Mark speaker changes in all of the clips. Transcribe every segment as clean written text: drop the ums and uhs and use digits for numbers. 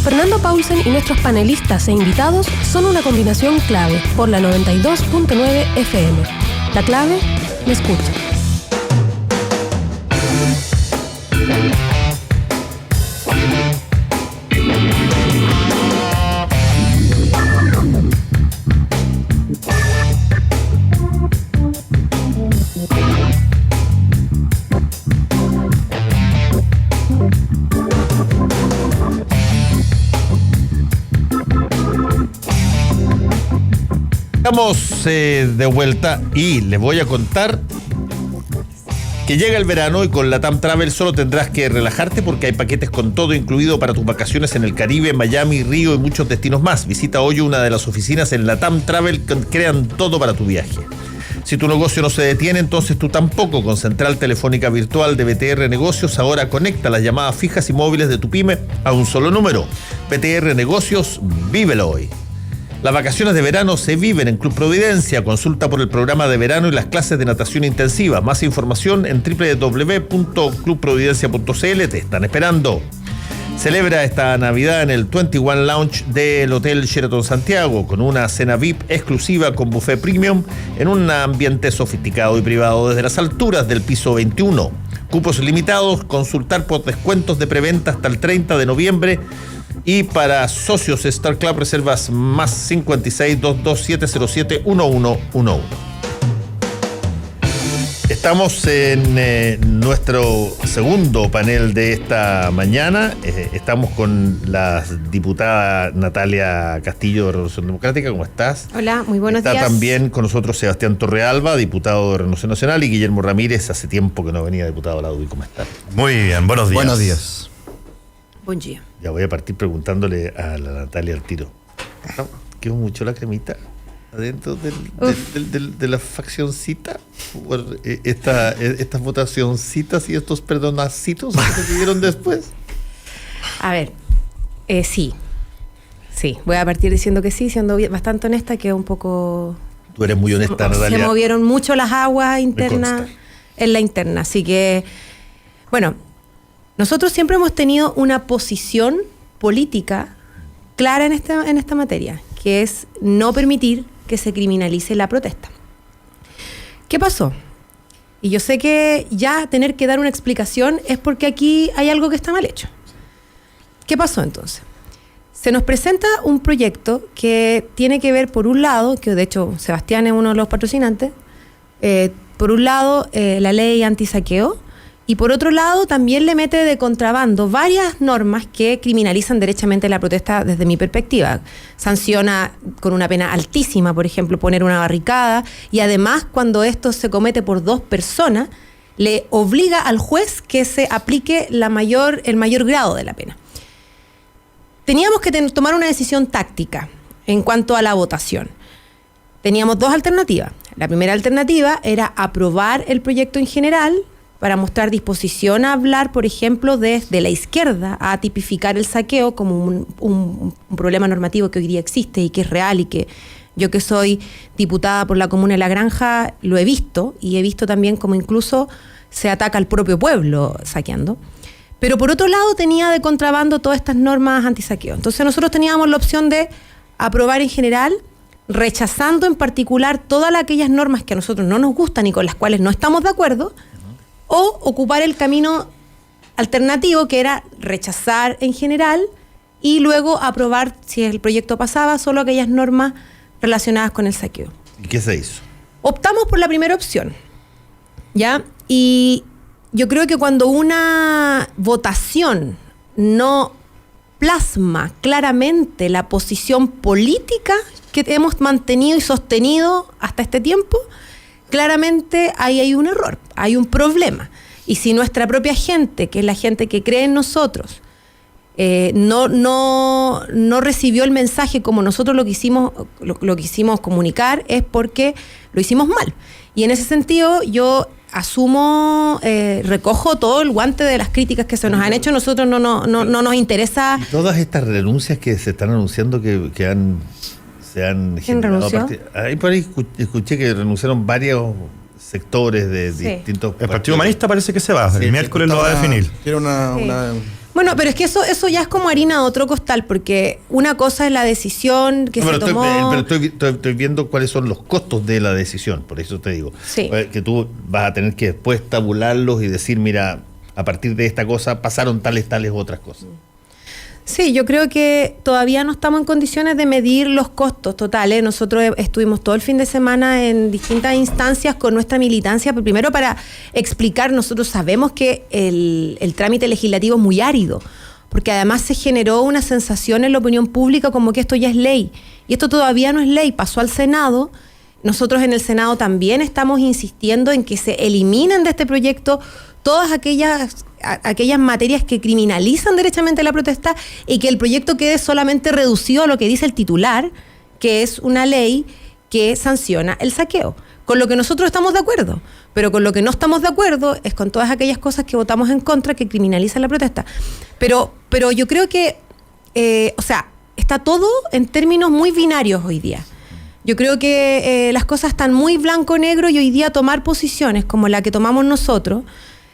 Speaker 1: Fernando Paulsen y nuestros panelistas e invitados son una combinación clave por la 92.9 FM. La clave, me escucha.
Speaker 2: Estamos de vuelta y les voy a contar que llega el verano y con LATAM Travel solo tendrás que relajarte porque hay paquetes con todo incluido para tus vacaciones en el Caribe, Miami, Río y muchos destinos más. Visita hoy una de las oficinas en LATAM Travel que crean todo para tu viaje. Si tu negocio no se detiene, entonces tú tampoco. Con Central Telefónica Virtual de BTR Negocios, ahora conecta las llamadas fijas y móviles de tu pyme a un solo número. BTR Negocios, vívelo hoy. Las vacaciones de verano se viven en Club Providencia. Consulta por el programa de verano y las clases de natación intensiva. Más información en www.clubprovidencia.cl. Te están esperando. Celebra esta Navidad en el 21 Lounge del Hotel Sheraton Santiago con una cena VIP exclusiva con buffet premium en un ambiente sofisticado y privado desde las alturas del piso 21. Cupos limitados, consultar por descuentos de preventa hasta el 30 de noviembre. Y para socios Star Club reservas más 56 22707 1111. Estamos en nuestro segundo panel de esta mañana. Estamos con la diputada Natalia Castillo de Renovación Democrática. ¿Cómo estás?
Speaker 1: Hola, muy buenos días.
Speaker 2: Está también con nosotros Sebastián Torrealba, diputado de Renovación Nacional, y Guillermo Ramírez, hace tiempo que no venía diputado de la UDI. ¿Cómo estás?
Speaker 3: Muy bien, buenos días.
Speaker 4: Buenos días.
Speaker 1: Buen día.
Speaker 2: Ya voy a partir preguntándole a la Natalia al tiro. ¿Quedó mucho la cremita adentro de la faccioncita? Por estas votacioncitas y estos perdonacitos que se pidieron después.
Speaker 1: A ver, sí. Sí, voy a partir diciendo que sí, siendo bastante honesta, que un poco...
Speaker 2: Tú eres muy honesta, Natalia.
Speaker 1: Se movieron mucho las aguas internas en la interna, así que, bueno... Nosotros siempre hemos tenido una posición política clara en esta materia, que es no permitir que se criminalice la protesta. ¿Qué pasó? Y yo sé que ya tener que dar una explicación es porque aquí hay algo que está mal hecho. ¿Qué pasó entonces? Se nos presenta un proyecto que tiene que ver, por un lado, que de hecho Sebastián es uno de los patrocinantes, por un lado la ley antisaqueo, y por otro lado, también le mete de contrabando varias normas que criminalizan derechamente la protesta desde mi perspectiva. Sanciona con una pena altísima, por ejemplo, poner una barricada, y además, cuando esto se comete por dos personas, le obliga al juez que se aplique el mayor grado de la pena. Teníamos que tomar una decisión táctica en cuanto a la votación. Teníamos dos alternativas. La primera alternativa era aprobar el proyecto en general, para mostrar disposición a hablar, por ejemplo, desde la izquierda, a tipificar el saqueo como un problema normativo que hoy día existe y que es real, y que yo, que soy diputada por la Comuna de La Granja, lo he visto, y he visto también cómo incluso se ataca al propio pueblo saqueando. Pero por otro lado tenía de contrabando todas estas normas antisaqueo. Entonces nosotros teníamos la opción de aprobar en general, rechazando en particular todas aquellas normas que a nosotros no nos gustan y con las cuales no estamos de acuerdo, o ocupar el camino alternativo, que era rechazar en general y luego aprobar, si el proyecto pasaba, solo aquellas normas relacionadas con el saqueo.
Speaker 2: ¿Y qué se hizo?
Speaker 1: Optamos por la primera opción, ¿ya? Y yo creo que cuando una votación no plasma claramente la posición política que hemos mantenido y sostenido hasta este tiempo, claramente ahí hay un error, hay un problema. Y si nuestra propia gente, que es la gente que cree en nosotros, no recibió el mensaje como nosotros lo quisimos comunicar, es porque lo hicimos mal. Y en ese sentido yo asumo, recojo todo el guante de las críticas que se nos han hecho. Nosotros no nos interesa.
Speaker 2: Y todas estas renuncias que se están anunciando que se han generado. Ahí por ahí escuché que renunciaron varios sectores de distintos
Speaker 3: partidos. El Partido Humanista parece que se va, el miércoles lo va a definir.
Speaker 4: Era una
Speaker 1: Bueno, pero es que eso ya es como harina de otro costal, porque una cosa es la decisión que se tomó...
Speaker 2: Estoy viendo cuáles son los costos de la decisión, por eso te digo.
Speaker 1: Sí.
Speaker 2: Que tú vas a tener que después tabularlos y decir, mira, a partir de esta cosa pasaron tales otras cosas.
Speaker 1: Sí, yo creo que todavía no estamos en condiciones de medir los costos totales. Nosotros estuvimos todo el fin de semana en distintas instancias con nuestra militancia, primero para explicar, nosotros sabemos que el trámite legislativo es muy árido, porque además se generó una sensación en la opinión pública como que esto ya es ley, y esto todavía no es ley, pasó al Senado. Nosotros en el Senado también estamos insistiendo en que se eliminen de este proyecto todas aquellas materias que criminalizan derechamente la protesta y que el proyecto quede solamente reducido a lo que dice el titular, que es una ley que sanciona el saqueo. Con lo que nosotros estamos de acuerdo, pero con lo que no estamos de acuerdo es con todas aquellas cosas que votamos en contra que criminalizan la protesta. Pero yo creo que, está todo en términos muy binarios hoy día. Yo creo que las cosas están muy blanco-negro y hoy día tomar posiciones como la que tomamos nosotros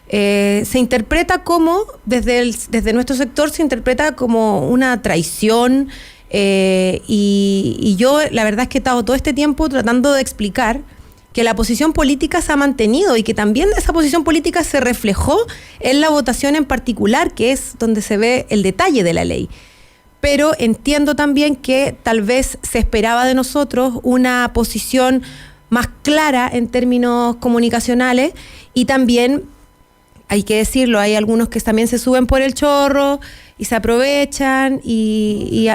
Speaker 1: se interpreta como, desde nuestro sector, se interpreta como una traición y yo la verdad es que he estado todo este tiempo tratando de explicar que la posición política se ha mantenido y que también esa posición política se reflejó en la votación en particular, que es donde se ve el detalle de la ley. Pero entiendo también que tal vez se esperaba de nosotros una posición más clara en términos comunicacionales y también, hay que decirlo, hay algunos que también se suben por el chorro y se aprovechan y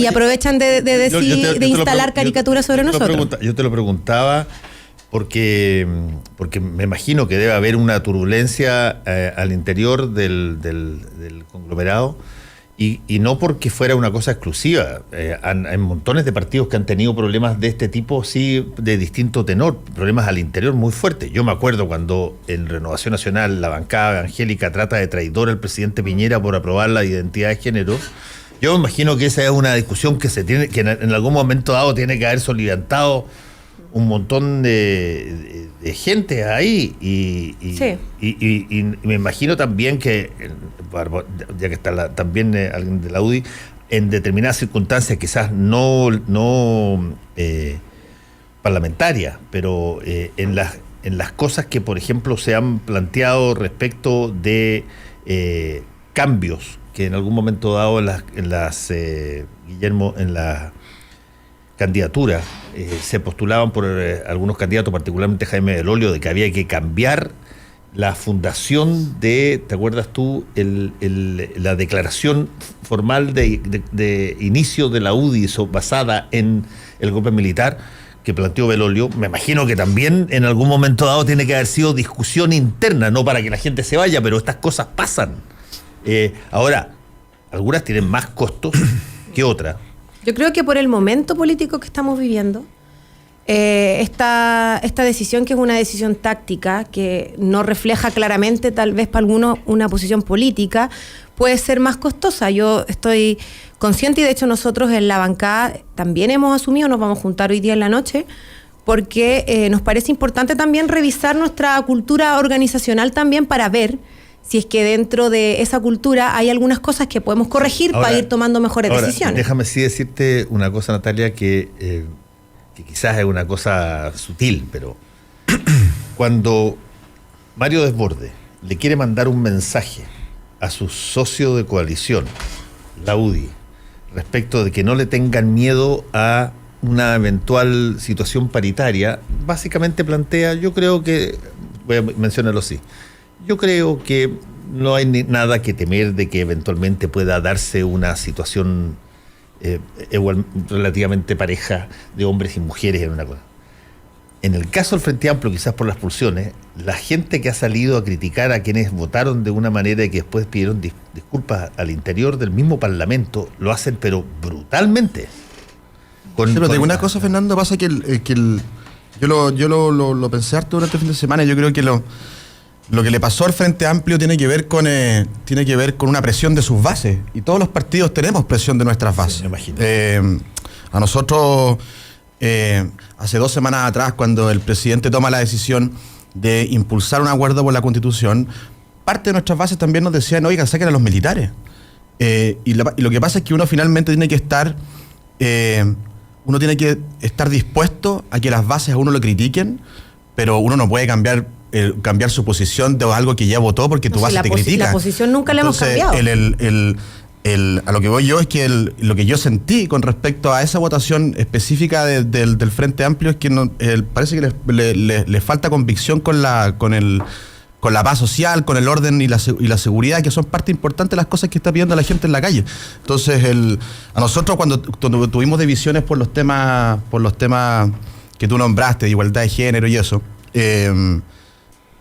Speaker 1: aprovechan de instalar caricaturas sobre nosotros.
Speaker 2: Yo te lo preguntaba porque me imagino que debe haber una turbulencia al interior del conglomerado. Y no porque fuera una cosa exclusiva. Hay montones de partidos que han tenido problemas de este tipo, sí, de distinto tenor, problemas al interior muy fuertes. Yo me acuerdo cuando en Renovación Nacional la bancada evangélica trata de traidor al presidente Piñera por aprobar la identidad de género. Yo me imagino que esa es una discusión que en algún momento dado tiene que haber soliviantado un montón de gente ahí y me imagino también que, ya que está también alguien de la UDI, en determinadas circunstancias quizás no parlamentarias, pero en las cosas que, por ejemplo, se han planteado respecto de cambios que en algún momento dado Guillermo, en la candidaturas se postulaban por algunos candidatos, particularmente Jaime Belolio, de que había que cambiar la fundación de, ¿te acuerdas tú? La declaración formal de inicio de la UDI basada en el golpe militar que planteó Belolio. Me imagino que también en algún momento dado tiene que haber sido discusión interna, no para que la gente se vaya, pero estas cosas pasan. Ahora, algunas tienen más costos que otras.
Speaker 1: Yo creo que por el momento político que estamos viviendo, esta decisión, que es una decisión táctica, que no refleja claramente tal vez para algunos una posición política, puede ser más costosa. Yo estoy consciente y de hecho nosotros en la bancada también hemos asumido, nos vamos a juntar hoy día en la noche, porque nos parece importante también revisar nuestra cultura organizacional también para ver si es que dentro de esa cultura hay algunas cosas que podemos corregir para ir tomando mejores decisiones.
Speaker 2: Déjame sí decirte una cosa, Natalia, que quizás es una cosa sutil, pero cuando Mario Desbordes le quiere mandar un mensaje a su socio de coalición, la UDI, respecto de que no le tengan miedo a una eventual situación paritaria, básicamente plantea, yo creo que, voy a mencionarlo así, yo creo que no hay nada que temer de que eventualmente pueda darse una situación igual, relativamente pareja de hombres y mujeres en una cosa. En el caso del Frente Amplio, quizás por las pulsiones, la gente que ha salido a criticar a quienes votaron de una manera y que después pidieron disculpas al interior del mismo Parlamento, lo hacen pero brutalmente.
Speaker 3: Pero te digo una cosa, Fernando, pasa que yo lo pensé harto durante el fin de semana y yo creo que lo que le pasó al Frente Amplio tiene que ver con una presión de sus bases. Y todos los partidos tenemos presión de nuestras bases.
Speaker 2: Sí, me imagino.
Speaker 3: A nosotros, hace 2 semanas atrás, cuando el presidente toma la decisión de impulsar un acuerdo por la Constitución, parte de nuestras bases también nos decían, oigan, saquen a los militares. Y lo que pasa es que uno finalmente tiene que estar dispuesto a que las bases a uno lo critiquen, pero uno no puede cambiar su posición de algo que ya votó porque tu base te critica.
Speaker 1: La posición nunca la hemos cambiado.
Speaker 3: A lo que voy yo es que lo que yo sentí con respecto a esa votación específica del Frente Amplio es que parece que les falta convicción con la paz social, con el orden y la seguridad, que son parte importante de las cosas que está pidiendo la gente en la calle. Entonces, a nosotros cuando tuvimos divisiones por los temas que tú nombraste, de igualdad de género y eso,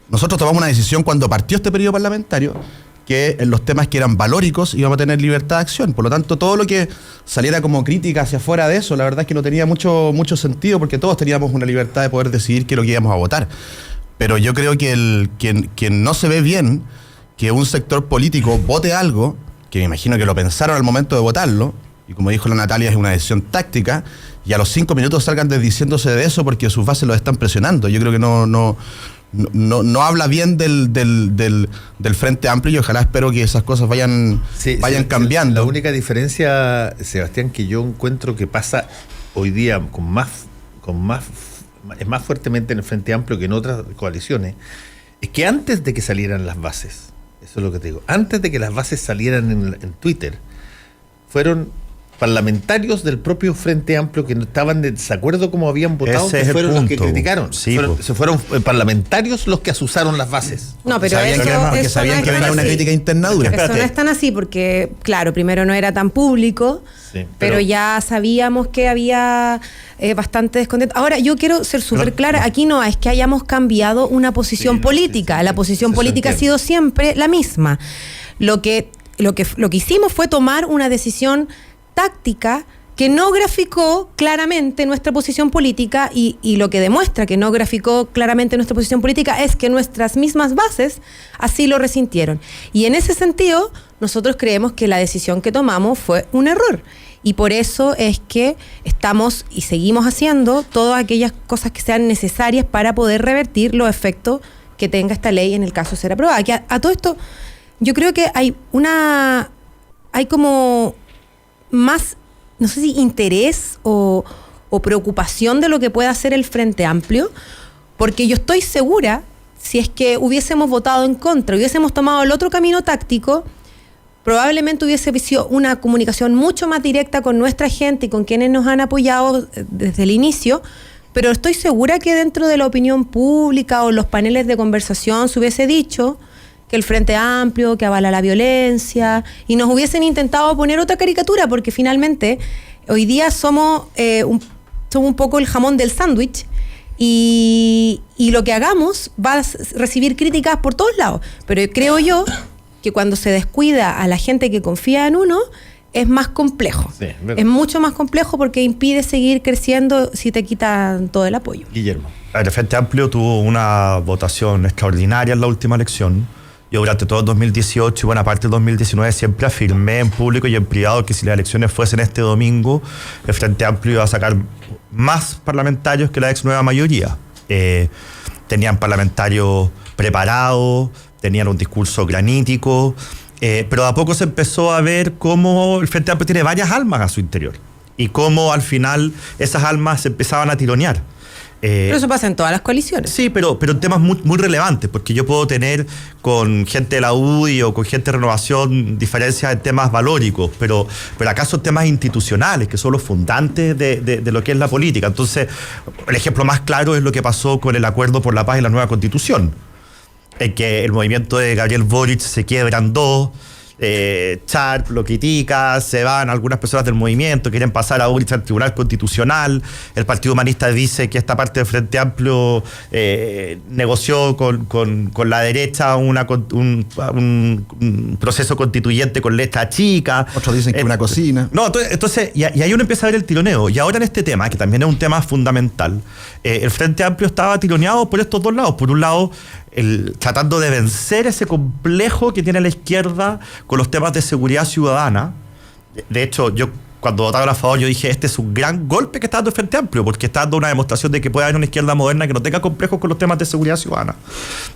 Speaker 3: nosotros tomamos una decisión cuando partió este periodo parlamentario, que en los temas que eran valóricos íbamos a tener libertad de acción. Por lo tanto, todo lo que saliera como crítica hacia afuera de eso, la verdad es que no tenía mucho sentido, porque todos teníamos una libertad de poder decidir qué es lo que íbamos a votar. Pero yo creo que no se ve bien que un sector político vote algo, que me imagino que lo pensaron al momento de votarlo, y como dijo la Natalia, es una decisión táctica, y a los 5 minutos salgan desdiciéndose de eso porque sus bases los están presionando. Yo creo que no habla bien del Frente Amplio, y ojalá espero que esas cosas vayan cambiando.
Speaker 2: La única diferencia, Sebastián, que yo encuentro que pasa hoy día es más fuertemente en el Frente Amplio que en otras coaliciones, es que antes de que salieran las bases, eso es lo que te digo, antes de que las bases salieran en Twitter, fueron parlamentarios del propio Frente Amplio que no estaban de desacuerdo como habían votado, que fueron los que criticaron.
Speaker 4: Sí,
Speaker 2: fueron parlamentarios los que asusaron las bases.
Speaker 1: No, pero
Speaker 3: sabían que venía una crítica interna dura.
Speaker 1: Eso no es tan así porque, claro, primero no era tan público, sí, pero ya sabíamos que había bastante descontento. Ahora, yo quiero ser súper clara, aquí no es que hayamos cambiado una posición política, la posición política ha sido siempre la misma. Lo que hicimos fue tomar una decisión táctica que no graficó claramente nuestra posición política, y lo que demuestra que no graficó claramente nuestra posición política es que nuestras mismas bases así lo resintieron. Y en ese sentido, nosotros creemos que la decisión que tomamos fue un error. Y por eso es que estamos y seguimos haciendo todas aquellas cosas que sean necesarias para poder revertir los efectos que tenga esta ley en el caso de ser aprobada. Que a todo esto, yo creo que hay como más, no sé si interés o preocupación de lo que pueda hacer el Frente Amplio, porque yo estoy segura, si es que hubiésemos votado en contra, hubiésemos tomado el otro camino táctico, probablemente hubiese sido una comunicación mucho más directa con nuestra gente y con quienes nos han apoyado desde el inicio, pero estoy segura que dentro de la opinión pública o los paneles de conversación se hubiese dicho que el Frente Amplio, que avala la violencia, y nos hubiesen intentado poner otra caricatura, porque finalmente hoy día somos un poco el jamón del sándwich, y lo que hagamos va a recibir críticas por todos lados. Pero creo yo que cuando se descuida a la gente que confía en uno, es más complejo. Sí, es mucho más complejo porque impide seguir creciendo si te quitan todo el apoyo.
Speaker 2: Guillermo.
Speaker 4: El Frente Amplio tuvo una votación extraordinaria en la última elección. Yo durante todo el 2018 y buena parte del 2019 siempre afirmé en público y en privado que si las elecciones fuesen este domingo, el Frente Amplio iba a sacar más parlamentarios que la ex nueva mayoría. Tenían parlamentarios preparados, tenían un discurso granítico, pero de a poco se empezó a ver cómo el Frente Amplio tiene varias almas a su interior y cómo al final esas almas se empezaban a tironear.
Speaker 1: Pero eso pasa en todas las coaliciones.
Speaker 4: Sí, pero en temas muy, muy relevantes, porque yo puedo tener con gente de la UDI o con gente de Renovación diferencias en temas valóricos, pero acaso temas institucionales, que son los fundantes de lo que es la política. Entonces, el ejemplo más claro es lo que pasó con el Acuerdo por la Paz y la nueva Constitución, en que el movimiento de Gabriel Boric se quiebra en dos. Sharp lo critica, se van algunas personas del movimiento, quieren pasar a Boric al Tribunal Constitucional. El Partido Humanista dice que esta parte del Frente Amplio negoció con la derecha un proceso constituyente con letra chica.
Speaker 3: Otros dicen que una cocina.
Speaker 4: No, entonces y ahí uno empieza a ver el tironeo. Y ahora en este tema, que también es un tema fundamental, el Frente Amplio estaba tironeado por estos dos lados. Por un lado, tratando de vencer ese complejo que tiene la izquierda con los temas de seguridad ciudadana. De hecho, yo cuando votaron a favor, yo dije, este es un gran golpe que está dando el Frente Amplio, porque está dando una demostración de que puede haber una izquierda moderna que no tenga complejos con los temas de seguridad ciudadana.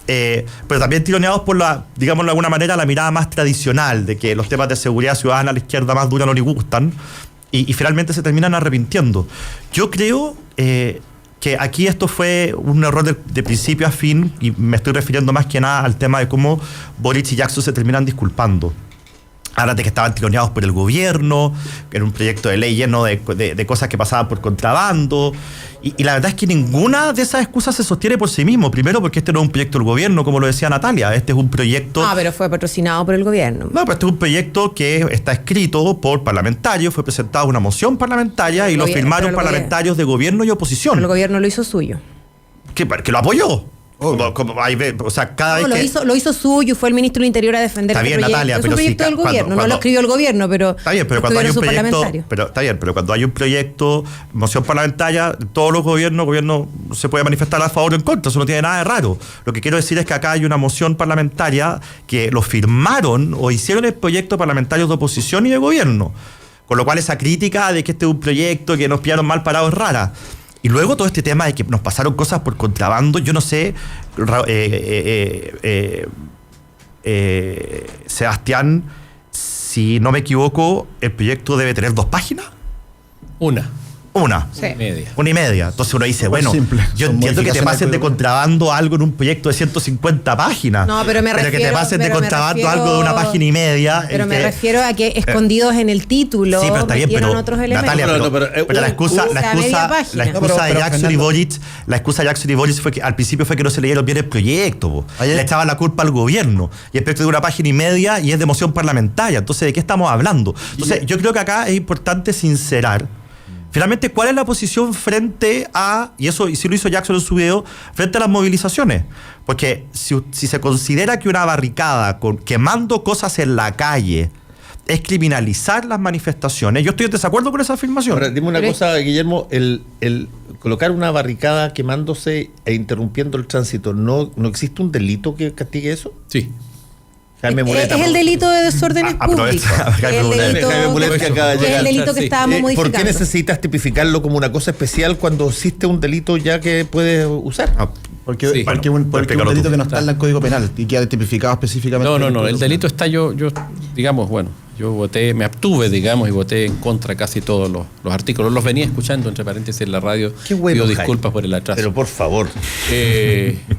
Speaker 4: Pero también tironeados por digámoslo de alguna manera, la mirada más tradicional de que los temas de seguridad ciudadana a la izquierda más dura no le gustan, y finalmente se terminan arrepintiendo. Yo creo que aquí esto fue un error de principio a fin, y me estoy refiriendo más que nada al tema de cómo Boric y Jackson se terminan disculpando. Ahora de que estaban tironeados por el gobierno, en un proyecto de ley lleno de cosas que pasaban por contrabando. Y la verdad es que ninguna de esas excusas se sostiene por sí mismo. Primero, porque este no es un proyecto del gobierno, como lo decía Natalia. Este es un proyecto...
Speaker 1: pero fue patrocinado por el gobierno.
Speaker 4: No, pero este es un proyecto que está escrito por parlamentarios, fue presentada una moción parlamentaria y lo firmaron parlamentarios de gobierno y oposición.
Speaker 1: Pero el gobierno lo hizo suyo.
Speaker 4: Que lo apoyó. O sea, cada vez que...
Speaker 1: Lo hizo suyo, fue el ministro del Interior a defender
Speaker 4: está
Speaker 1: este
Speaker 4: bien,
Speaker 1: proyecto.
Speaker 4: Natalia,
Speaker 1: es
Speaker 4: pero
Speaker 1: un proyecto del gobierno, no lo escribió el gobierno, pero
Speaker 4: está bien, pero cuando hay un proyecto, pero cuando hay un proyecto, moción parlamentaria, todos los gobiernos, gobierno se puede manifestar a favor o en contra, eso no tiene nada de raro. Lo que quiero decir es que acá hay una moción parlamentaria que lo firmaron o hicieron el proyecto parlamentarios de oposición y de gobierno, con lo cual esa crítica de que este es un proyecto que nos pillaron mal parados es rara. Y luego todo este tema de que nos pasaron cosas por contrabando, yo no sé, Sebastián, si no me equivoco, el proyecto debe tener 2 páginas.
Speaker 5: Una.
Speaker 1: Sí.
Speaker 4: Una y media. Entonces uno dice,
Speaker 3: Muy
Speaker 4: bueno,
Speaker 3: simple.
Speaker 4: yo
Speaker 3: Son
Speaker 4: entiendo que te
Speaker 3: modificaciones
Speaker 4: pasen de contrabando algo en un proyecto de 150 páginas.
Speaker 1: No, pero me refiero...
Speaker 4: que te pasen de contrabando algo de una página y media.
Speaker 1: Pero me refiero a que escondidos en el título
Speaker 4: sí, pero está bien, pero,
Speaker 1: otros elementos.
Speaker 4: Natalia, pero la excusa de Jackson y Boric, la excusa de Jackson y Boric fue que al principio fue que no se leyeron bien el proyecto. Le echaban la culpa al gobierno. Y el proyecto de una página y media y es de moción parlamentaria. Entonces, ¿de qué estamos hablando? Entonces, yo creo que acá es importante sincerar finalmente, ¿cuál es la posición frente a, y si lo hizo Jackson en su video, frente a las movilizaciones? Porque si se considera que una barricada quemando cosas en la calle es criminalizar las manifestaciones, yo estoy en desacuerdo con esa afirmación.
Speaker 2: Ahora, dime una cosa, Guillermo, el colocar una barricada quemándose e interrumpiendo el tránsito, ¿no existe un delito que castigue eso?
Speaker 5: Sí.
Speaker 2: Jaime Muleta,
Speaker 1: es el delito de desórdenes públicos.
Speaker 2: Jaime Muleta que acaba de llegar.
Speaker 1: Es el delito que estábamos modificando.
Speaker 2: ¿Por qué necesitas tipificarlo como una cosa especial cuando existe un delito ya que puedes usar?
Speaker 3: Porque
Speaker 5: Sí.
Speaker 3: es un delito que no está en el Código Penal y queda tipificado específicamente.
Speaker 5: No, el delito está, yo digamos, bueno, yo voté, me abstuve, digamos, y voté en contra casi todos los artículos. Los venía escuchando, entre paréntesis, en la radio.
Speaker 2: Qué bueno,
Speaker 5: pido disculpas
Speaker 2: Jaime,
Speaker 5: por el atraso.
Speaker 2: Pero por favor.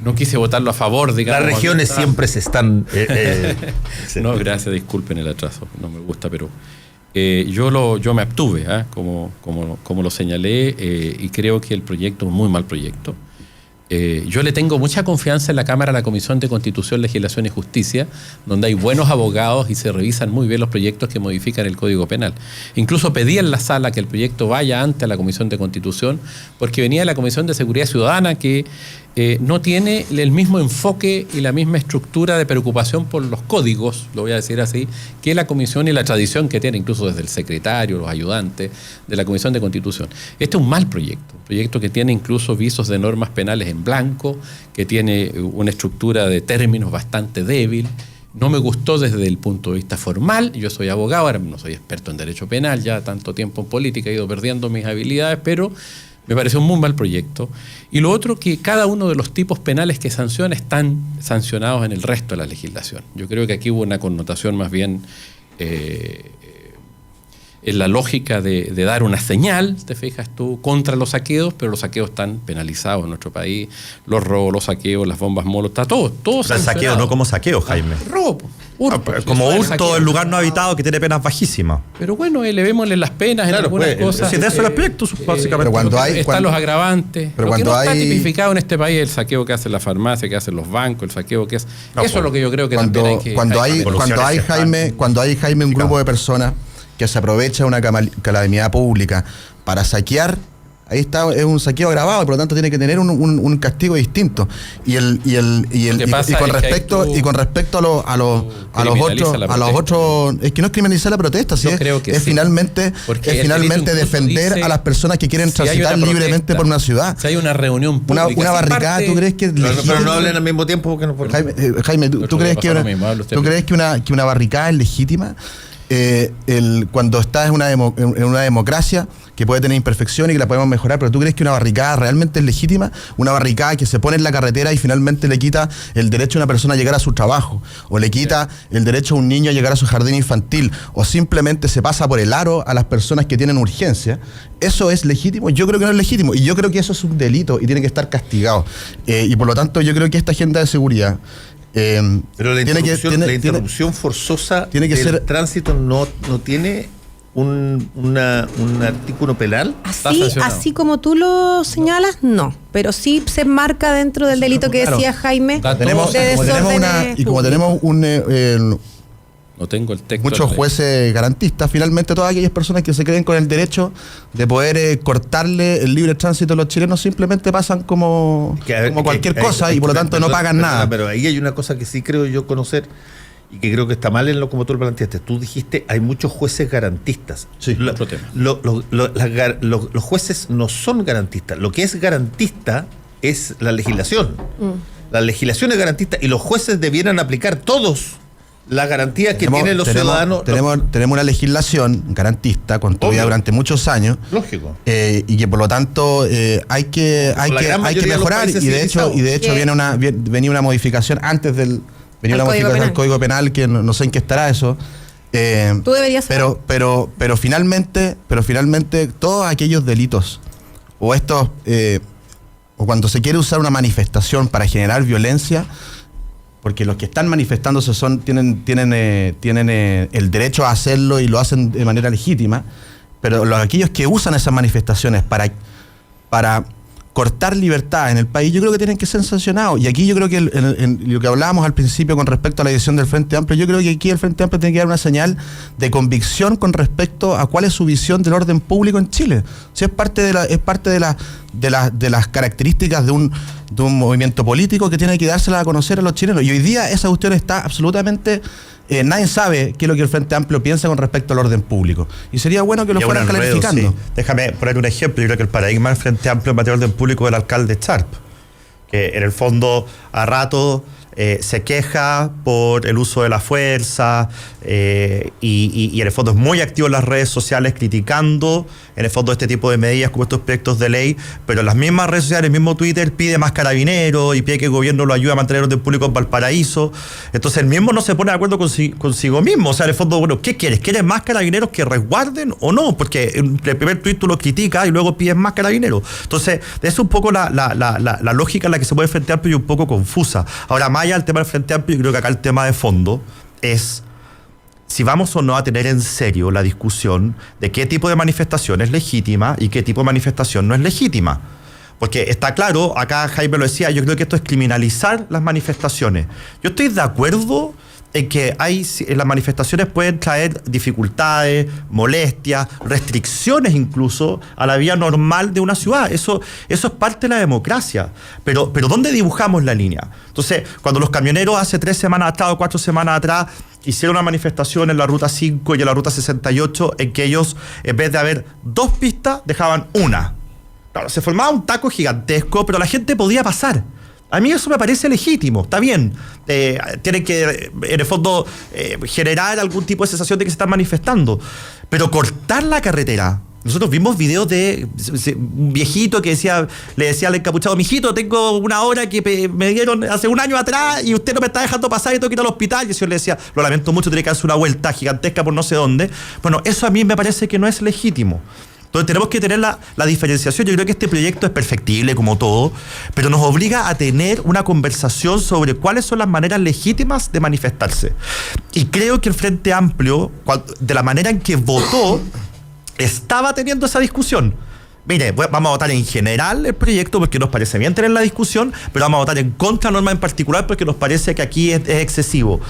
Speaker 5: No quise votarlo a favor, digamos.
Speaker 2: Las regiones siempre se están...
Speaker 5: No, gracias, disculpen el atraso, no me gusta, pero yo me abstuve, como lo señalé, y creo que el proyecto es un muy mal proyecto. Yo le tengo mucha confianza en la Cámara, la Comisión de Constitución, Legislación y Justicia, donde hay buenos abogados y se revisan muy bien los proyectos que modifican el Código Penal. Incluso pedí en la sala que el proyecto vaya ante la Comisión de Constitución, porque venía de la Comisión de Seguridad Ciudadana, que no tiene el mismo enfoque y la misma estructura de preocupación por los códigos, lo voy a decir así, que la Comisión y la tradición que tiene, incluso desde el secretario, los ayudantes de la Comisión de Constitución. Este es un mal proyecto, un proyecto que tiene incluso visos de normas penales en blanco, que tiene una estructura de términos bastante débil. No me gustó desde el punto de vista formal. Yo soy abogado, ahora no soy experto en derecho penal, ya tanto tiempo en política he ido perdiendo mis habilidades, pero me pareció un muy mal proyecto. Y lo otro, que cada uno de los tipos penales que sanciona están sancionados en el resto de la legislación. Yo creo que aquí hubo una connotación más bien en la lógica de dar una señal, te fijas tú, contra los saqueos, pero los saqueos están penalizados en nuestro país. Los robos, los saqueos, las bombas molotov, está todo
Speaker 4: el saqueo no como saqueo, Jaime.
Speaker 5: Robo, hurto.
Speaker 4: Como hurto en lugar no habitado que tiene penas bajísimas.
Speaker 5: Pero bueno, elevémosle las penas en algunas cosas.
Speaker 4: Si de eso el aspecto, básicamente.
Speaker 3: Pero cuando
Speaker 5: están los agravantes.
Speaker 3: Pero
Speaker 5: lo que
Speaker 3: cuando
Speaker 5: no está
Speaker 3: hay...
Speaker 5: tipificado en este país es el saqueo que hace la farmacia, que hacen los bancos, el saqueo que es...
Speaker 4: No,
Speaker 5: eso es lo que yo creo que también hay que...
Speaker 3: Cuando hay, Jaime, un grupo de personas que se aprovecha de una calamidad pública para saquear, ahí está, es un saqueo agravado y por lo tanto tiene que tener un castigo distinto. Con respecto a los otros, es que no es criminalizar la protesta, ¿sí? Es finalmente defender a las personas que quieren transitar libremente por una ciudad.
Speaker 5: Si hay una reunión pública,
Speaker 3: una barricada, ¿tú crees que
Speaker 2: pero no hablen al mismo tiempo porque no.
Speaker 3: Jaime, ¿tú crees que una barricada es legítima? cuando estás en una democracia que puede tener imperfecciones y que la podemos mejorar, pero ¿tú crees que una barricada realmente es legítima? Una barricada que se pone en la carretera y finalmente le quita el derecho a una persona a llegar a su trabajo, o le quita el derecho a un niño a llegar a su jardín infantil, o simplemente se pasa por el aro a las personas que tienen urgencia. ¿Eso es legítimo? Yo creo que no es legítimo, y yo creo que eso es un delito y tiene que estar castigado. Y por lo tanto yo creo que esta agenda de seguridad
Speaker 2: pero la interrupción forzosa
Speaker 3: tiene que
Speaker 2: del
Speaker 3: ser
Speaker 2: tránsito no tiene un artículo penal.
Speaker 1: Así como tú lo señalas, no. Pero sí se enmarca dentro del delito que decía Jaime.
Speaker 3: Como tenemos
Speaker 5: no tengo el texto.
Speaker 3: Muchos jueces garantistas, finalmente todas aquellas personas que se creen con el derecho de poder cortarle el libre tránsito a los chilenos simplemente pasan como cualquier cosa y por lo tanto no pagan nada.
Speaker 2: Pero ahí hay una cosa que sí creo yo conocer y que creo que está mal en lo como tú lo planteaste. Tú dijiste, hay muchos jueces garantistas.
Speaker 3: Sí,
Speaker 5: otro tema.
Speaker 2: Los jueces no son garantistas. Lo que es garantista es la legislación. La legislación es garantista y los jueces debieran aplicar todos la garantía que tienen los ciudadanos.
Speaker 3: Tenemos una legislación garantista construida durante muchos años.
Speaker 2: Lógico.
Speaker 3: Y que por lo tanto hay que mejorar. Y de hecho venía una modificación antes del. Venía una modificación del Código Penal que no sé en qué estará eso.
Speaker 1: Tú deberías saber.
Speaker 3: Pero finalmente todos aquellos delitos o estos o cuando se quiere usar una manifestación para generar violencia, porque los que están manifestándose tienen el derecho a hacerlo y lo hacen de manera legítima, pero aquellos que usan esas manifestaciones para cortar libertad en el país, yo creo que tienen que ser sancionados. Y aquí yo creo que lo que hablábamos al principio con respecto a la decisión del Frente Amplio, yo creo que aquí el Frente Amplio tiene que dar una señal de convicción con respecto a cuál es su visión del orden público en Chile. Si es parte de las características de un movimiento político que tiene que dársela a conocer a los chilenos. Y hoy día esa cuestión está absolutamente... nadie sabe qué es lo que el Frente Amplio piensa con respecto al orden público. Y sería bueno que lo fueran clarificando.
Speaker 4: Sí. Déjame poner un ejemplo. Yo creo que el paradigma del Frente Amplio en materia de orden público es el alcalde Sharp, que en el fondo a rato se queja por el uso de la fuerza y en el fondo es muy activo en las redes sociales criticando en el fondo este tipo de medidas como estos proyectos de ley, pero en las mismas redes sociales, el mismo Twitter pide más carabineros y pide que el gobierno lo ayude a mantener el orden público en Valparaíso. Entonces el mismo no se pone de acuerdo consigo mismo. O sea, en el fondo, bueno, ¿qué quieres? ¿Quieres más carabineros que resguarden o no? Porque en el primer tuit tú lo criticas y luego pides más carabineros. Entonces, es un poco la lógica en la que se mueve el Frente Amplio y un poco confusa. Ahora, más allá del tema del Frente Amplio, yo creo que acá el tema de fondo es si vamos o no a tener en serio la discusión de qué tipo de manifestación es legítima y qué tipo de manifestación no es legítima. Porque está claro, acá Jaime lo decía, yo creo que esto es criminalizar las manifestaciones. Yo estoy de acuerdo en que las manifestaciones pueden traer dificultades, molestias, restricciones incluso a la vida normal de una ciudad. Eso es parte de la democracia. Pero ¿dónde dibujamos la línea? Entonces, cuando los camioneros hace 3 semanas atrás o 4 semanas atrás hicieron una manifestación en la Ruta 5 y en la Ruta 68 en que ellos, en vez de haber 2 pistas, dejaban una. Claro, se formaba un taco gigantesco, pero la gente podía pasar. A mí eso me parece legítimo, está bien. Tienen que, en el fondo, generar algún tipo de sensación de que se están manifestando. Pero cortar la carretera. Nosotros vimos videos de un viejito que le decía al encapuchado: mijito, tengo una hora que me dieron hace un año atrás y usted no me está dejando pasar y tengo que ir al hospital. Y el señor le decía: lo lamento mucho, tiene que darse una vuelta gigantesca por no sé dónde. Bueno, eso a mí me parece que no es legítimo. Entonces tenemos que tener la diferenciación. Yo creo que este proyecto es perfectible como todo, pero nos obliga a tener una conversación sobre cuáles son las maneras legítimas de manifestarse. Y creo que el Frente Amplio, de la manera en que votó, estaba teniendo esa discusión. Mire, vamos a votar en general el proyecto porque nos parece bien tener la discusión, pero vamos a votar en contra de norma en particular porque nos parece que aquí es excesivo.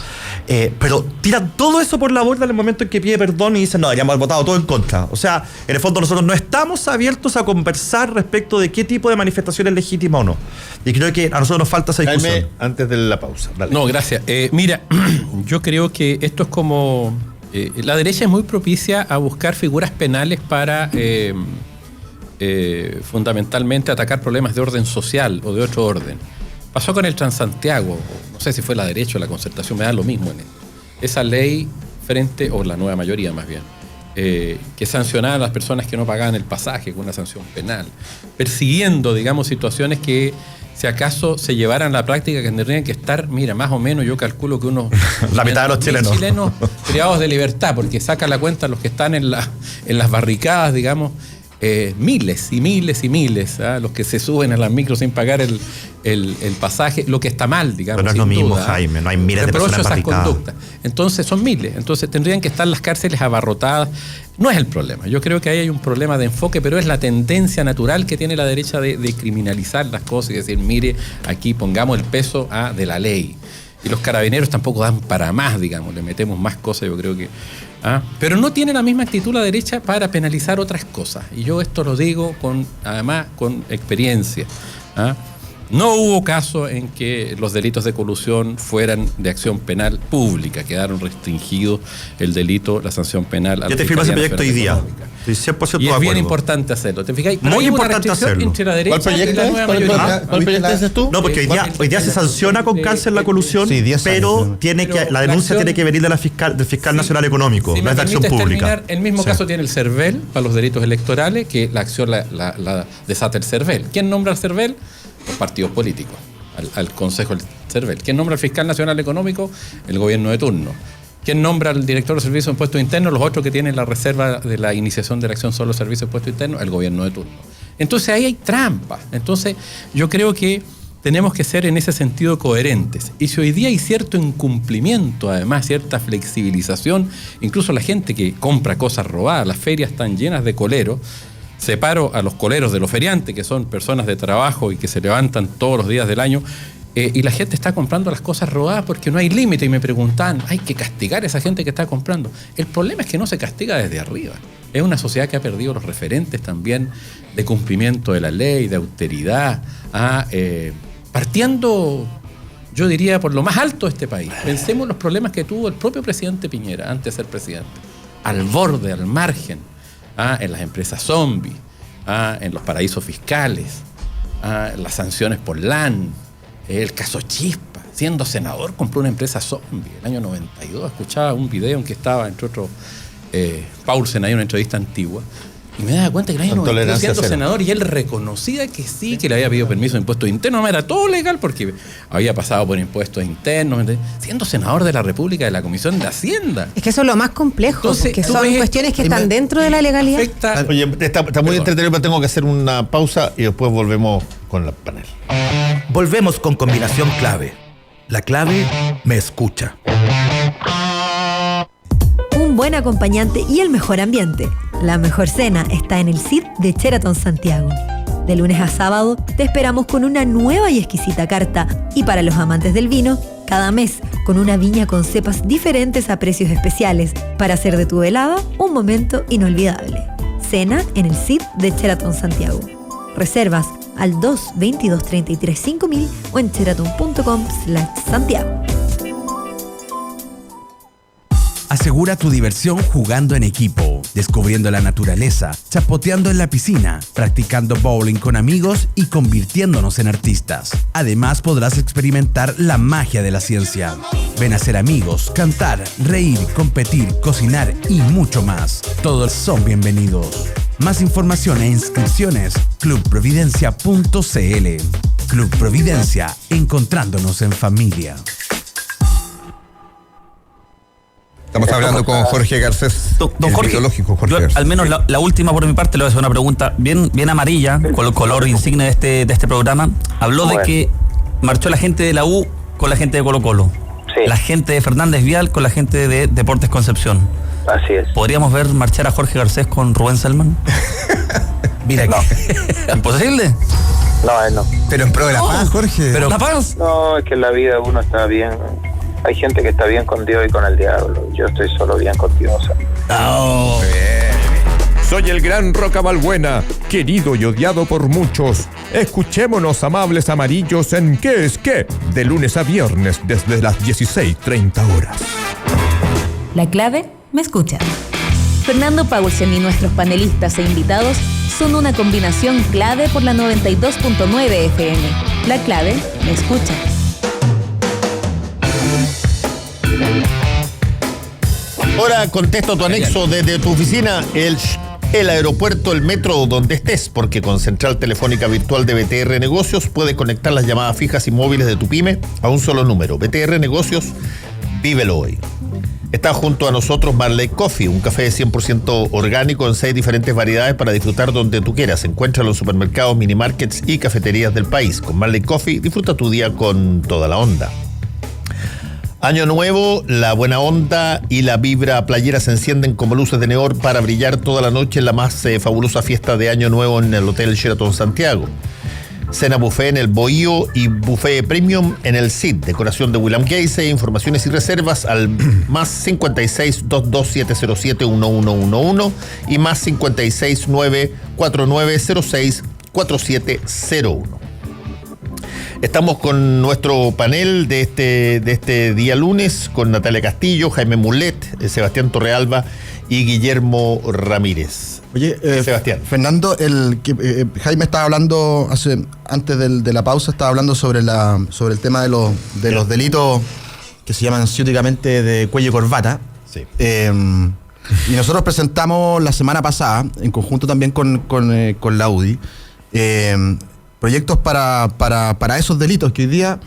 Speaker 4: Pero tiran todo eso por la borda en el momento en que pide perdón y dicen: no, deberíamos haber votado todo en contra. O sea, en el fondo nosotros no estamos abiertos a conversar respecto de qué tipo de manifestación es legítima o no. Y creo que a nosotros nos falta esa discusión.
Speaker 2: Jaime, antes de la pausa. Dale.
Speaker 5: No, gracias. Mira, yo creo que esto es como... la derecha es muy propicia a buscar figuras penales para... fundamentalmente atacar problemas de orden social o de otro orden. Pasó con el Transantiago, no sé si fue la derecha o la Concertación, me da lo mismo en esto. Esa ley frente, o la nueva mayoría más bien, que sancionaba a las personas que no pagaban el pasaje con una sanción penal, persiguiendo, digamos, situaciones que si acaso se llevaran a la práctica, que tendrían que estar, mira, más o menos yo calculo que unos
Speaker 4: la mitad de los chilenos
Speaker 5: privados de libertad, porque saca la cuenta los que están en las barricadas, digamos, miles y miles y miles, los que se suben a las micros sin pagar el pasaje, lo que está mal, digamos.
Speaker 4: Pero no es lo mismo, Jaime, no hay miles de personas barricadas.
Speaker 5: Conductas. Entonces son miles, entonces tendrían que estar las cárceles abarrotadas. No es el problema, yo creo que ahí hay un problema de enfoque, pero es la tendencia natural que tiene la derecha de criminalizar las cosas y decir, mire, aquí pongamos el peso de la ley. Y los carabineros tampoco dan para más, digamos, le metemos más cosas, yo creo que... Pero no tiene la misma actitud la derecha para penalizar otras cosas. Y yo esto lo digo además con experiencia. No hubo caso en que los delitos de colusión fueran de acción penal pública, quedaron restringidos el delito, la sanción penal.
Speaker 4: Yo te firmo ese proyecto hoy día. Estoy 100% de acuerdo.
Speaker 5: Y es bien importante hacerlo. ¿Te fijáis?
Speaker 4: Muy importante hacerlo.
Speaker 5: Entre la derecha
Speaker 2: ¿Cuál proyecto
Speaker 5: y la nueva mayoría.
Speaker 2: ¿Cuál proyecto es tú?
Speaker 4: No, porque hoy día se sanciona con cárcel la colusión,
Speaker 3: Sí, 10
Speaker 4: pero
Speaker 3: años.
Speaker 4: la denuncia tiene que venir del fiscal nacional económico,
Speaker 5: Si
Speaker 4: no
Speaker 5: me
Speaker 4: es de acción
Speaker 5: permites
Speaker 4: pública.
Speaker 5: terminar, el mismo caso tiene el CERVEL para los delitos electorales, que la acción la desata el CERVEL. ¿Quién nombra al CERVEL? Los partidos políticos, al Consejo del CERVEL. ¿Quién nombra al fiscal nacional económico? El gobierno de turno. ¿Quién nombra al director de Servicios de Impuestos Internos? Los otros que tienen la reserva de la iniciación de la acción sobre los servicios de impuestos internos, el gobierno de turno. Entonces ahí hay trampa. Entonces yo creo que tenemos que ser en ese sentido coherentes. Y si hoy día hay cierto incumplimiento, además cierta flexibilización, incluso la gente que compra cosas robadas, las ferias están llenas de coleros. Separo a los coleros de los feriantes, que son personas de trabajo y que se levantan todos los días del año, y la gente está comprando las cosas robadas porque no hay límite. Y me preguntan, hay que castigar a esa gente que está comprando. El problema es que no se castiga desde arriba. Es una sociedad que ha perdido los referentes también de cumplimiento de la ley, de austeridad, partiendo, yo diría, por lo más alto de este país. Pensemos los problemas que tuvo el propio presidente Piñera antes de ser presidente. Al borde, al margen, en las empresas zombies, en los paraísos fiscales, las sanciones por LAN, el caso Chispa. Siendo senador compró una empresa zombie. El año 92 escuchaba un video en que estaba, entre otros, Paulsen, ahí una entrevista antigua, y me daba cuenta que el año 92 siendo senador, y él reconocía que sí, que le había pedido permiso de impuestos internos, no era todo legal porque había pasado por impuestos internos, siendo senador de la República, de la Comisión de Hacienda.
Speaker 1: Es que eso es lo más complejo,
Speaker 5: Entonces,
Speaker 1: porque son cuestiones que están dentro de la legalidad.
Speaker 2: Oye, está muy entretenido, pero tengo que hacer una pausa y después volvemos con el panel.
Speaker 6: Volvemos con combinación clave. La clave me escucha.
Speaker 7: Un buen acompañante y el mejor ambiente. La mejor cena está en el CID de Sheraton Santiago. De lunes a sábado te esperamos con una nueva y exquisita carta. Y para los amantes del vino, cada mes con una viña con cepas diferentes a precios especiales para hacer de tu velada un momento inolvidable. Cena en el CID de Sheraton Santiago. Reservas al 222-33-5000 o en sheraton.com/Santiago.
Speaker 6: Asegura tu diversión jugando en equipo, descubriendo la naturaleza, chapoteando en la piscina, practicando bowling con amigos y convirtiéndonos en artistas. Además podrás experimentar la magia de la ciencia. Ven a ser amigos, cantar, reír, competir, cocinar y mucho más. Todos son bienvenidos. Más información e inscripciones, clubprovidencia.cl. Club Providencia, encontrándonos en familia.
Speaker 3: Estamos hablando con Jorge Garcés,
Speaker 8: don Jorge,
Speaker 3: Jorge
Speaker 8: yo, al menos la última por mi parte, le voy a hacer una pregunta bien amarilla, con el color insigne de este programa. Habló de que marchó la gente de la U con la gente de Colo Colo.
Speaker 9: Sí.
Speaker 8: La gente de Fernández Vial con la gente de Deportes Concepción.
Speaker 9: Así es.
Speaker 8: ¿Podríamos ver marchar a Jorge Garcés con Rubén Selman?
Speaker 6: Mira,
Speaker 9: No.
Speaker 8: ¿Imposible?
Speaker 9: No, no.
Speaker 3: Pero en pro de la paz, Jorge.
Speaker 8: ¿Pero la paz?
Speaker 9: No, es que en la vida uno está bien. Hay gente que está bien con Dios y con el diablo. Yo estoy solo bien con Dios.
Speaker 10: Soy el gran Roca Balbuena, querido y odiado por muchos. Escuchémonos, amables amarillos, en ¿Qué es qué? De lunes a viernes desde las 16:30 horas.
Speaker 11: La clave me escucha. Fernando Paulsen y nuestros panelistas e invitados son una combinación clave por la 92.9 FM. La clave me escucha.
Speaker 2: Ahora contesto tu anexo desde tu oficina, el aeropuerto, el metro, donde estés, porque con Central Telefónica Virtual de BTR Negocios puedes conectar las llamadas fijas y móviles de tu pyme a un solo número. BTR Negocios, vívelo hoy. Está junto a nosotros Marley Coffee, un café de 100% orgánico en 6 diferentes variedades para disfrutar donde tú quieras. Encuéntralo en supermercados, minimarkets y cafeterías del país. Con Marley Coffee disfruta tu día con toda la onda. Año nuevo, la buena onda y la vibra playera se encienden como luces de neón para brillar toda la noche en la más fabulosa fiesta de Año Nuevo en el Hotel Sheraton Santiago. Cena buffet en el Bohío y buffet premium en el CID. Decoración de William Gacy. Informaciones y reservas al más 56 22707 1111 y más 56 94906 4701. Estamos con nuestro panel de este día lunes, con Natalia Castillo, Jaime Mulet, Sebastián Torrealba y Guillermo Ramírez.
Speaker 3: Oye,
Speaker 2: Sebastián.
Speaker 3: Fernando, Jaime estaba hablando antes de la pausa, estaba hablando sobre el tema de los delitos que se llaman ciúticamente de cuello y corbata.
Speaker 2: Sí.
Speaker 3: Y nosotros presentamos la semana pasada, en conjunto también con la UDI, proyectos para esos delitos que hoy día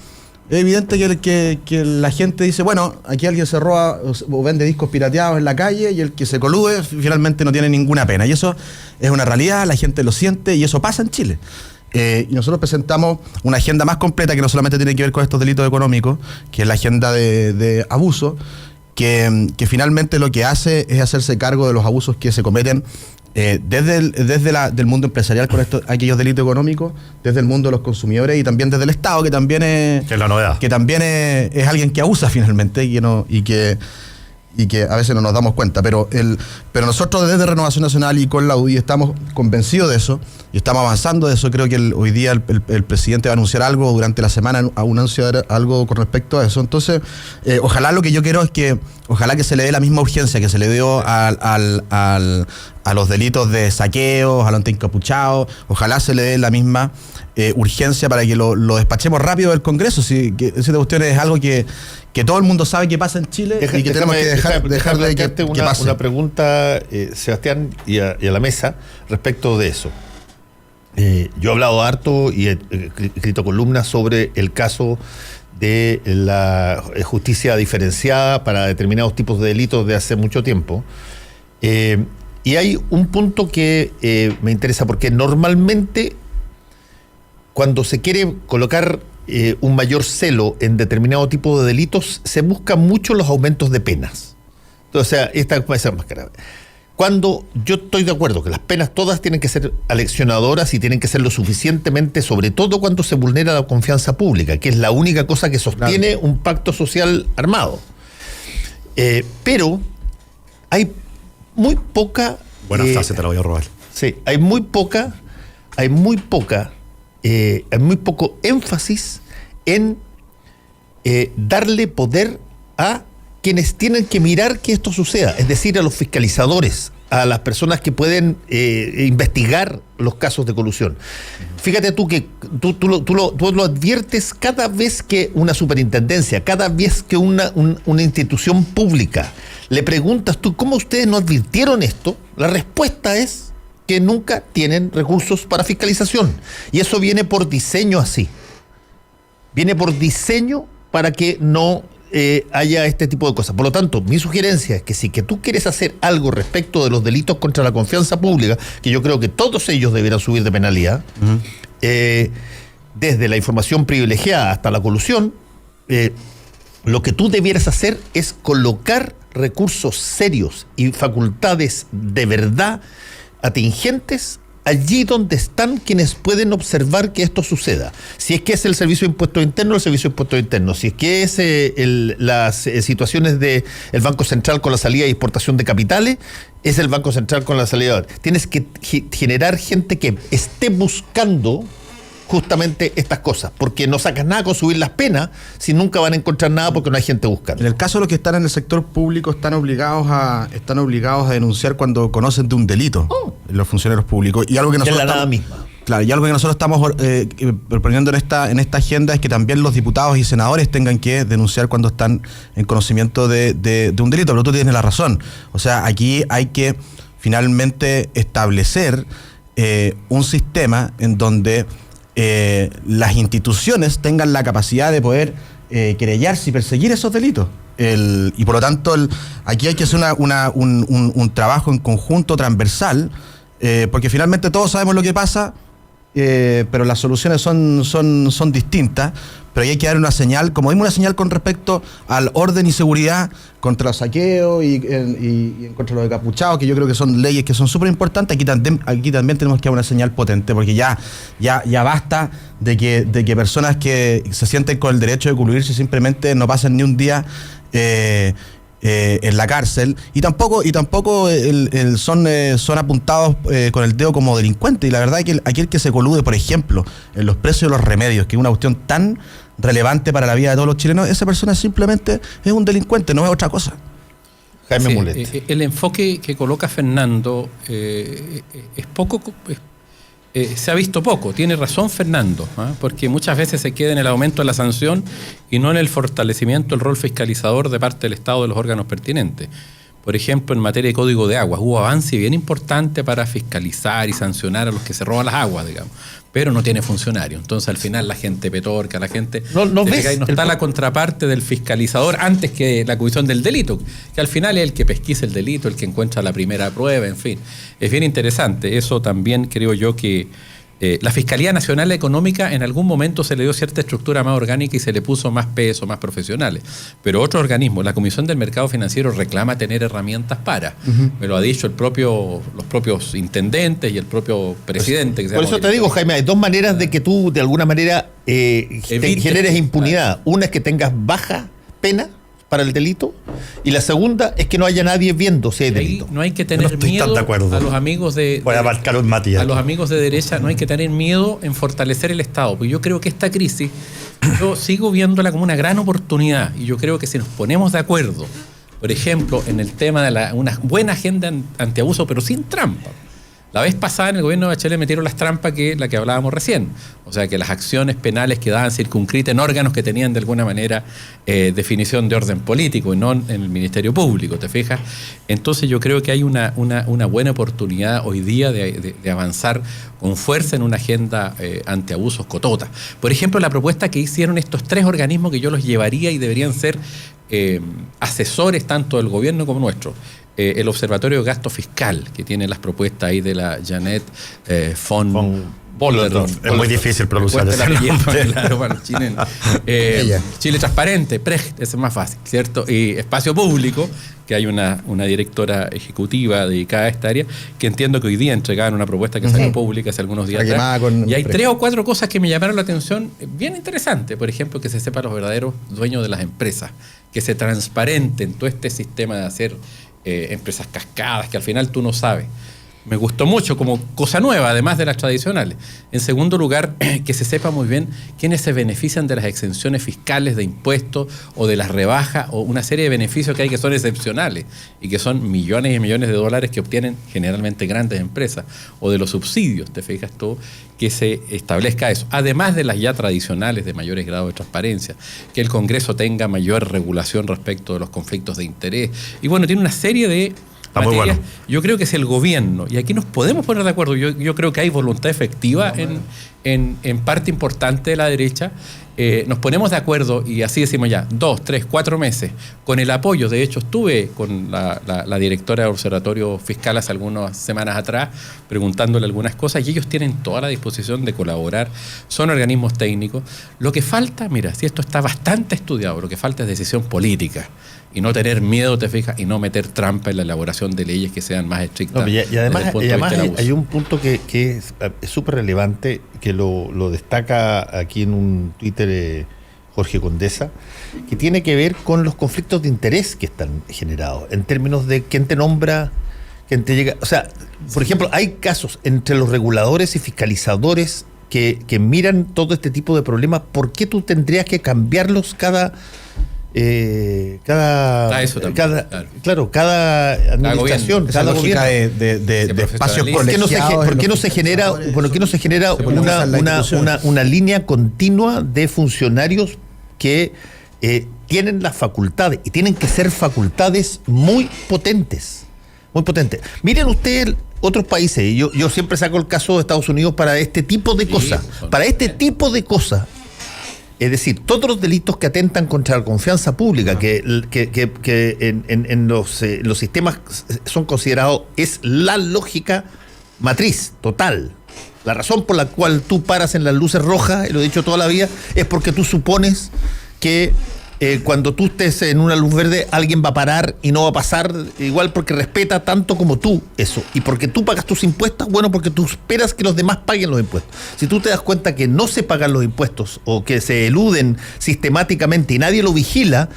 Speaker 3: es evidente que la gente dice, bueno, aquí alguien se roba o vende discos pirateados en la calle y el que se colude finalmente no tiene ninguna pena. Y eso es una realidad, la gente lo siente y eso pasa en Chile. Y nosotros presentamos una agenda más completa que no solamente tiene que ver con estos delitos económicos, que es la agenda de abuso, que finalmente lo que hace es hacerse cargo de los abusos que se cometen desde el mundo empresarial con aquellos delitos económicos, desde el mundo de los consumidores y también desde el Estado, que también es
Speaker 4: la novedad.
Speaker 3: Que también es alguien que abusa finalmente y que a veces no nos damos cuenta, pero nosotros desde Renovación Nacional y con la UDI estamos convencidos de eso y estamos avanzando de eso. Creo que hoy día el presidente va a anunciar algo, durante la semana anunciar algo con respecto a eso. Entonces, ojalá, lo que yo quiero es que ojalá que se le dé la misma urgencia que se le dio a los delitos de saqueos, a los encapuchados, ojalá se le dé la misma urgencia para que lo despachemos rápido del Congreso. Sí, que esa cuestión es algo que todo el mundo sabe que pasa en Chile y que tenemos que dejarle que pase.
Speaker 2: Una pregunta, Sebastián, y a la mesa respecto de eso. Yo he hablado harto y he escrito columnas sobre el caso de la justicia diferenciada para determinados tipos de delitos de hace mucho tiempo. Y hay un punto que me interesa, porque normalmente cuando se quiere colocar un mayor celo en determinado tipo de delitos, se buscan mucho los aumentos de penas. Entonces, o sea, esta puede ser más grave. Cuando yo estoy de acuerdo que las penas todas tienen que ser aleccionadoras y tienen que ser lo suficientemente, sobre todo cuando se vulnera la confianza pública, que es la única cosa que sostiene un pacto social armado. Pero hay muy poca...
Speaker 4: Buena frase, te la voy a robar.
Speaker 2: Sí, hay muy poco énfasis en darle poder a quienes tienen que mirar que esto suceda, es decir, a los fiscalizadores, a las personas que pueden investigar los casos de colusión. Fíjate tú que tú lo adviertes cada vez que una superintendencia, cada vez que una institución pública le preguntas tú, ¿cómo ustedes no advirtieron esto? La respuesta es que nunca tienen recursos para fiscalización. Y eso viene por diseño así. Viene por diseño para que no haya este tipo de cosas. Por lo tanto, mi sugerencia es que si que tú quieres hacer algo respecto de los delitos contra la confianza pública, que yo creo que todos ellos deberán subir de penalidad, desde la información privilegiada hasta la colusión, lo que tú debieras hacer es colocar recursos serios y facultades de verdad atingentes allí donde están quienes pueden observar que esto suceda. Si es que es el Servicio de Impuestos Internos, el Servicio de Impuestos Internos. Si es que es las situaciones del Banco Central con la salida y exportación de capitales, es el Banco Central con la salida. Tienes que generar gente que esté buscando justamente estas cosas, porque no sacas nada con subir las penas si nunca van a encontrar nada porque no hay gente buscando.
Speaker 3: En el caso de los que están en el sector público están obligados a denunciar cuando conocen de un delito, los funcionarios públicos, y algo que nosotros
Speaker 2: es la nada misma.
Speaker 3: Claro, y algo que nosotros estamos proponiendo en esta agenda es que también los diputados y senadores tengan que denunciar cuando están en conocimiento de un delito, pero tú tienes la razón. O sea, aquí hay que finalmente establecer un sistema en donde las instituciones tengan la capacidad de poder querellarse y perseguir esos delitos. Y por lo tanto, aquí hay que hacer un trabajo en conjunto transversal, porque finalmente todos sabemos lo que pasa, pero las soluciones son distintas, pero hay que dar una señal, como dimos una señal con respecto al orden y seguridad contra los saqueos y contra los encapuchados, que yo creo que son leyes que son súper importantes. Aquí también tenemos que dar una señal potente, porque ya basta de que personas que se sienten con el derecho de coludirse simplemente no pasen ni un día en la cárcel, y tampoco son apuntados con el dedo como delincuentes. Y la verdad es que aquel que se colude, por ejemplo, en los precios de los remedios, que es una cuestión tan relevante para la vida de todos los chilenos, esa persona simplemente es un delincuente, no es otra cosa.
Speaker 2: Jaime
Speaker 5: Sí,
Speaker 2: Mulet.
Speaker 5: el enfoque que coloca Fernando es poco... se ha visto poco. Tiene razón Fernando, porque muchas veces se queda en el aumento de la sanción y no en el fortalecimiento del rol fiscalizador de parte del Estado de los órganos pertinentes. Por ejemplo, en materia de código de aguas, hubo avance bien importante para fiscalizar y sancionar a los que se roban las aguas, digamos, pero no tiene funcionario. Entonces, al final, la gente petorca, la gente... No está la contraparte del fiscalizador antes que la comisión del delito, que al final es el que pesquisa el delito, el que encuentra la primera prueba, en fin. Es bien interesante. Eso también creo yo que la Fiscalía Nacional Económica en algún momento se le dio cierta estructura más orgánica y se le puso más peso, más profesionales. Pero otro organismo, la Comisión del Mercado Financiero, reclama tener herramientas para. Me lo ha dicho los propios intendentes y el propio presidente.
Speaker 2: Por eso te digo, Jaime, hay dos maneras de que tú, de alguna manera, generes impunidad. Una es que tengas baja pena para el delito, y la segunda es que no haya nadie viendo si hay delito.
Speaker 5: No hay que tener miedo a los amigos
Speaker 4: Voy a marcar un matiz.
Speaker 5: A los amigos de derecha, no hay que tener miedo en fortalecer el Estado, porque yo creo que esta crisis, yo sigo viéndola como una gran oportunidad, y yo creo que si nos ponemos de acuerdo, por ejemplo, en el tema de una buena agenda antiabuso, pero sin trampa. La vez pasada en el gobierno de Bachelet metieron las trampas que la que hablábamos recién. O sea, que las acciones penales quedaban circunscritas en órganos que tenían de alguna manera definición de orden político y no en el Ministerio Público, ¿te fijas? Entonces yo creo que hay una buena oportunidad hoy día de avanzar con fuerza en una agenda antiabusos cotota. Por ejemplo, la propuesta que hicieron estos tres organismos, que yo los llevaría y deberían ser asesores tanto del gobierno como nuestro. El Observatorio de Gasto Fiscal, que tiene las propuestas ahí de la Janet von Bolderdorf.
Speaker 4: Es muy difícil pronunciar ese nombre.
Speaker 5: Claro, para los chilenos. Chile Transparente, ese es más fácil, ¿cierto? Y Espacio Público, que hay una directora ejecutiva dedicada a esta área, que entiendo que hoy día entregaban una propuesta que salió pública hace algunos días atrás. Y hay 3 o 4 cosas que me llamaron la atención bien interesantes. Por ejemplo, que se sepa los verdaderos dueños de las empresas, que se transparenten todo este sistema de hacer empresas cascadas, que al final tú no sabes. Me gustó mucho como cosa nueva, además de las tradicionales. En segundo lugar, que se sepa muy bien quiénes se benefician de las exenciones fiscales de impuestos o de las rebajas o una serie de beneficios que hay que son excepcionales y que son millones y millones de dólares que obtienen generalmente grandes empresas, o de los subsidios, te fijas tú, que se establezca eso. Además de las ya tradicionales de mayores grados de transparencia, que el Congreso tenga mayor regulación respecto de los conflictos de interés. Y bueno, tiene una serie de materias. Bueno. Yo creo que es el gobierno, y aquí nos podemos poner de acuerdo. Yo creo que hay voluntad efectiva en parte importante de la derecha. Nos ponemos de acuerdo y así decimos ya, 2, 3, 4 meses, con el apoyo. De hecho, estuve con la directora del Observatorio Fiscal hace algunas semanas atrás, preguntándole algunas cosas, y ellos tienen toda la disposición de colaborar. Son organismos técnicos. Lo que falta, mira, si esto está bastante estudiado, lo que falta es decisión política. Y no tener miedo, te fijas, y no meter trampa en la elaboración de leyes que sean más estrictas.
Speaker 2: No, y además hay un punto que es súper relevante, que lo destaca aquí en un Twitter Jorge Condesa, que tiene que ver con los conflictos de interés que están generados, en términos de quién te nombra, quién te llega. O sea, por ejemplo, hay casos entre los reguladores y fiscalizadores que miran todo este tipo de problemas. ¿Por qué tú tendrías que cambiarlos cada cada administración, cada gobierno
Speaker 3: de espacios
Speaker 2: ¿Por qué no se genera una línea continua de funcionarios que tienen las facultades y tienen que ser facultades muy potentes? Miren ustedes otros países, y yo siempre saco el caso de Estados Unidos para este tipo de cosas, es decir, todos los delitos que atentan contra la confianza pública, que en los sistemas son considerados, es la lógica matriz total. La razón por la cual tú paras en las luces rojas, y lo he dicho toda la vida, es porque tú supones que cuando tú estés en una luz verde, alguien va a parar y no va a pasar, igual porque respeta tanto como tú eso. Y porque tú pagas tus impuestos, bueno, porque tú esperas que los demás paguen los impuestos. Si tú te das cuenta que no se pagan los impuestos o que se eluden sistemáticamente y nadie lo vigila,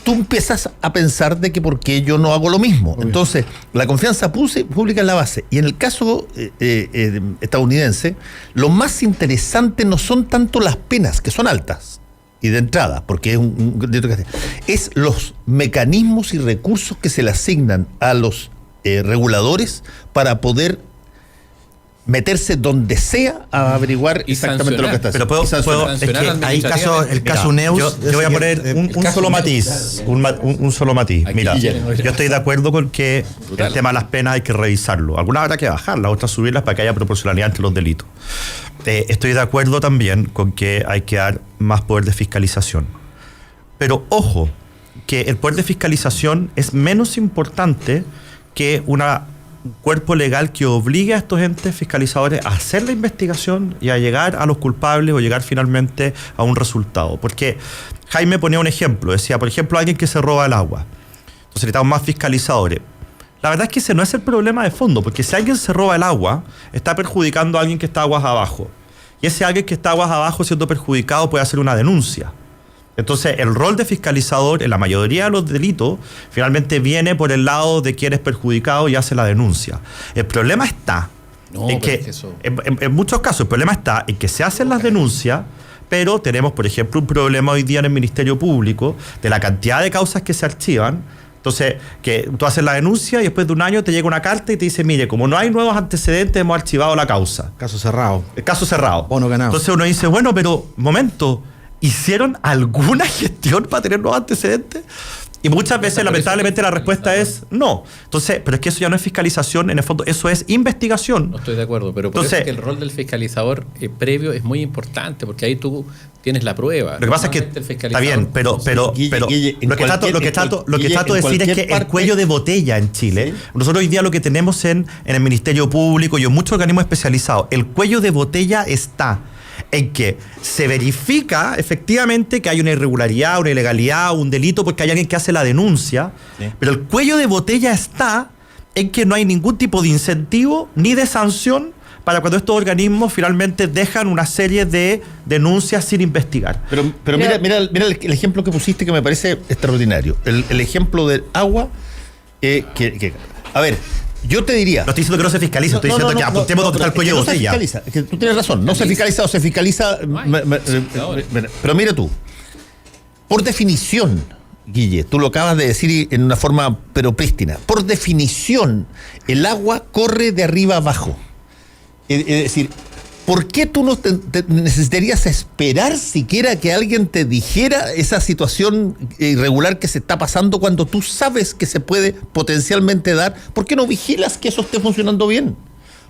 Speaker 2: tú empiezas a pensar de que por qué yo no hago lo mismo. Obvio. Entonces, la confianza pública es la base. Y en el caso estadounidense, lo más interesante no son tanto las penas, que son altas, y de entrada, porque es un delito que es los mecanismos y recursos que se le asignan a los reguladores para poder meterse donde sea a averiguar exactamente lo que está haciendo.
Speaker 4: Pero es que hay casos, el caso Neus. Yo voy a poner un solo matiz. Un solo matiz. Mira, yo estoy de acuerdo con que el tema de las penas hay que revisarlo. Algunas habrá que bajarlas, otras subirlas para que haya proporcionalidad entre los delitos. Estoy de acuerdo también con que hay que dar más poder de fiscalización. Pero ojo, que el poder de fiscalización es menos importante que un cuerpo legal que obligue a estos entes fiscalizadores a hacer la investigación y a llegar a los culpables o llegar finalmente a un resultado. Porque Jaime ponía un ejemplo, decía, por ejemplo, alguien que se roba el agua. Entonces necesitamos más fiscalizadores. La verdad es que ese no es el problema de fondo, porque si alguien se roba el agua, está perjudicando a alguien que está aguas abajo. Y ese alguien que está aguas abajo siendo perjudicado puede hacer una denuncia. Entonces, el rol de fiscalizador en la mayoría de los delitos finalmente viene por el lado de quien es perjudicado y hace la denuncia. El problema está en que, en muchos casos, el problema está en que se hacen las denuncias, pero tenemos, por ejemplo, un problema hoy día en el Ministerio Público de la cantidad de causas que se archivan. Entonces, que tú haces la denuncia y después de un año te llega una carta y te dice, mire, como no hay nuevos antecedentes, hemos archivado la causa.
Speaker 3: Caso cerrado.
Speaker 4: El caso cerrado.
Speaker 3: Bono ganado.
Speaker 4: Entonces uno dice, bueno, pero, momento, ¿hicieron alguna gestión para tener nuevos antecedentes? Y muchas veces, lamentablemente, la respuesta es no. Entonces, pero es que eso ya no es fiscalización, en el fondo, eso es investigación.
Speaker 5: No estoy de acuerdo, pero por eso es que el rol del fiscalizador previo es muy importante, porque ahí tú tienes la prueba.
Speaker 4: Lo que pasa es que está bien, pero lo que trato de decir es que el cuello de botella en Chile, nosotros hoy día lo que tenemos en el Ministerio Público y en muchos organismos especializados, el cuello de botella está en que se verifica efectivamente que hay una irregularidad, una ilegalidad, un delito, porque hay alguien que hace la denuncia, pero el cuello de botella está en que no hay ningún tipo de incentivo ni de sanción para cuando estos organismos finalmente dejan una serie de denuncias sin investigar.
Speaker 2: Pero mira el ejemplo que pusiste, que me parece extraordinario. El ejemplo del agua, a ver, yo te diría...
Speaker 4: No estoy diciendo que no se fiscaliza, estoy diciendo que apuntemos donde está el cuello de botella.
Speaker 2: No se fiscaliza, que tú tienes razón, no se fiscaliza o se fiscaliza... Pero mira tú, por definición, Guille, tú lo acabas de decir en una forma pero prístina, por definición, el agua corre de arriba abajo. Es decir, ¿por qué tú no te necesitarías esperar siquiera que alguien te dijera esa situación irregular que se está pasando cuando tú sabes que se puede potencialmente dar? ¿Por qué no vigilas que eso esté funcionando bien?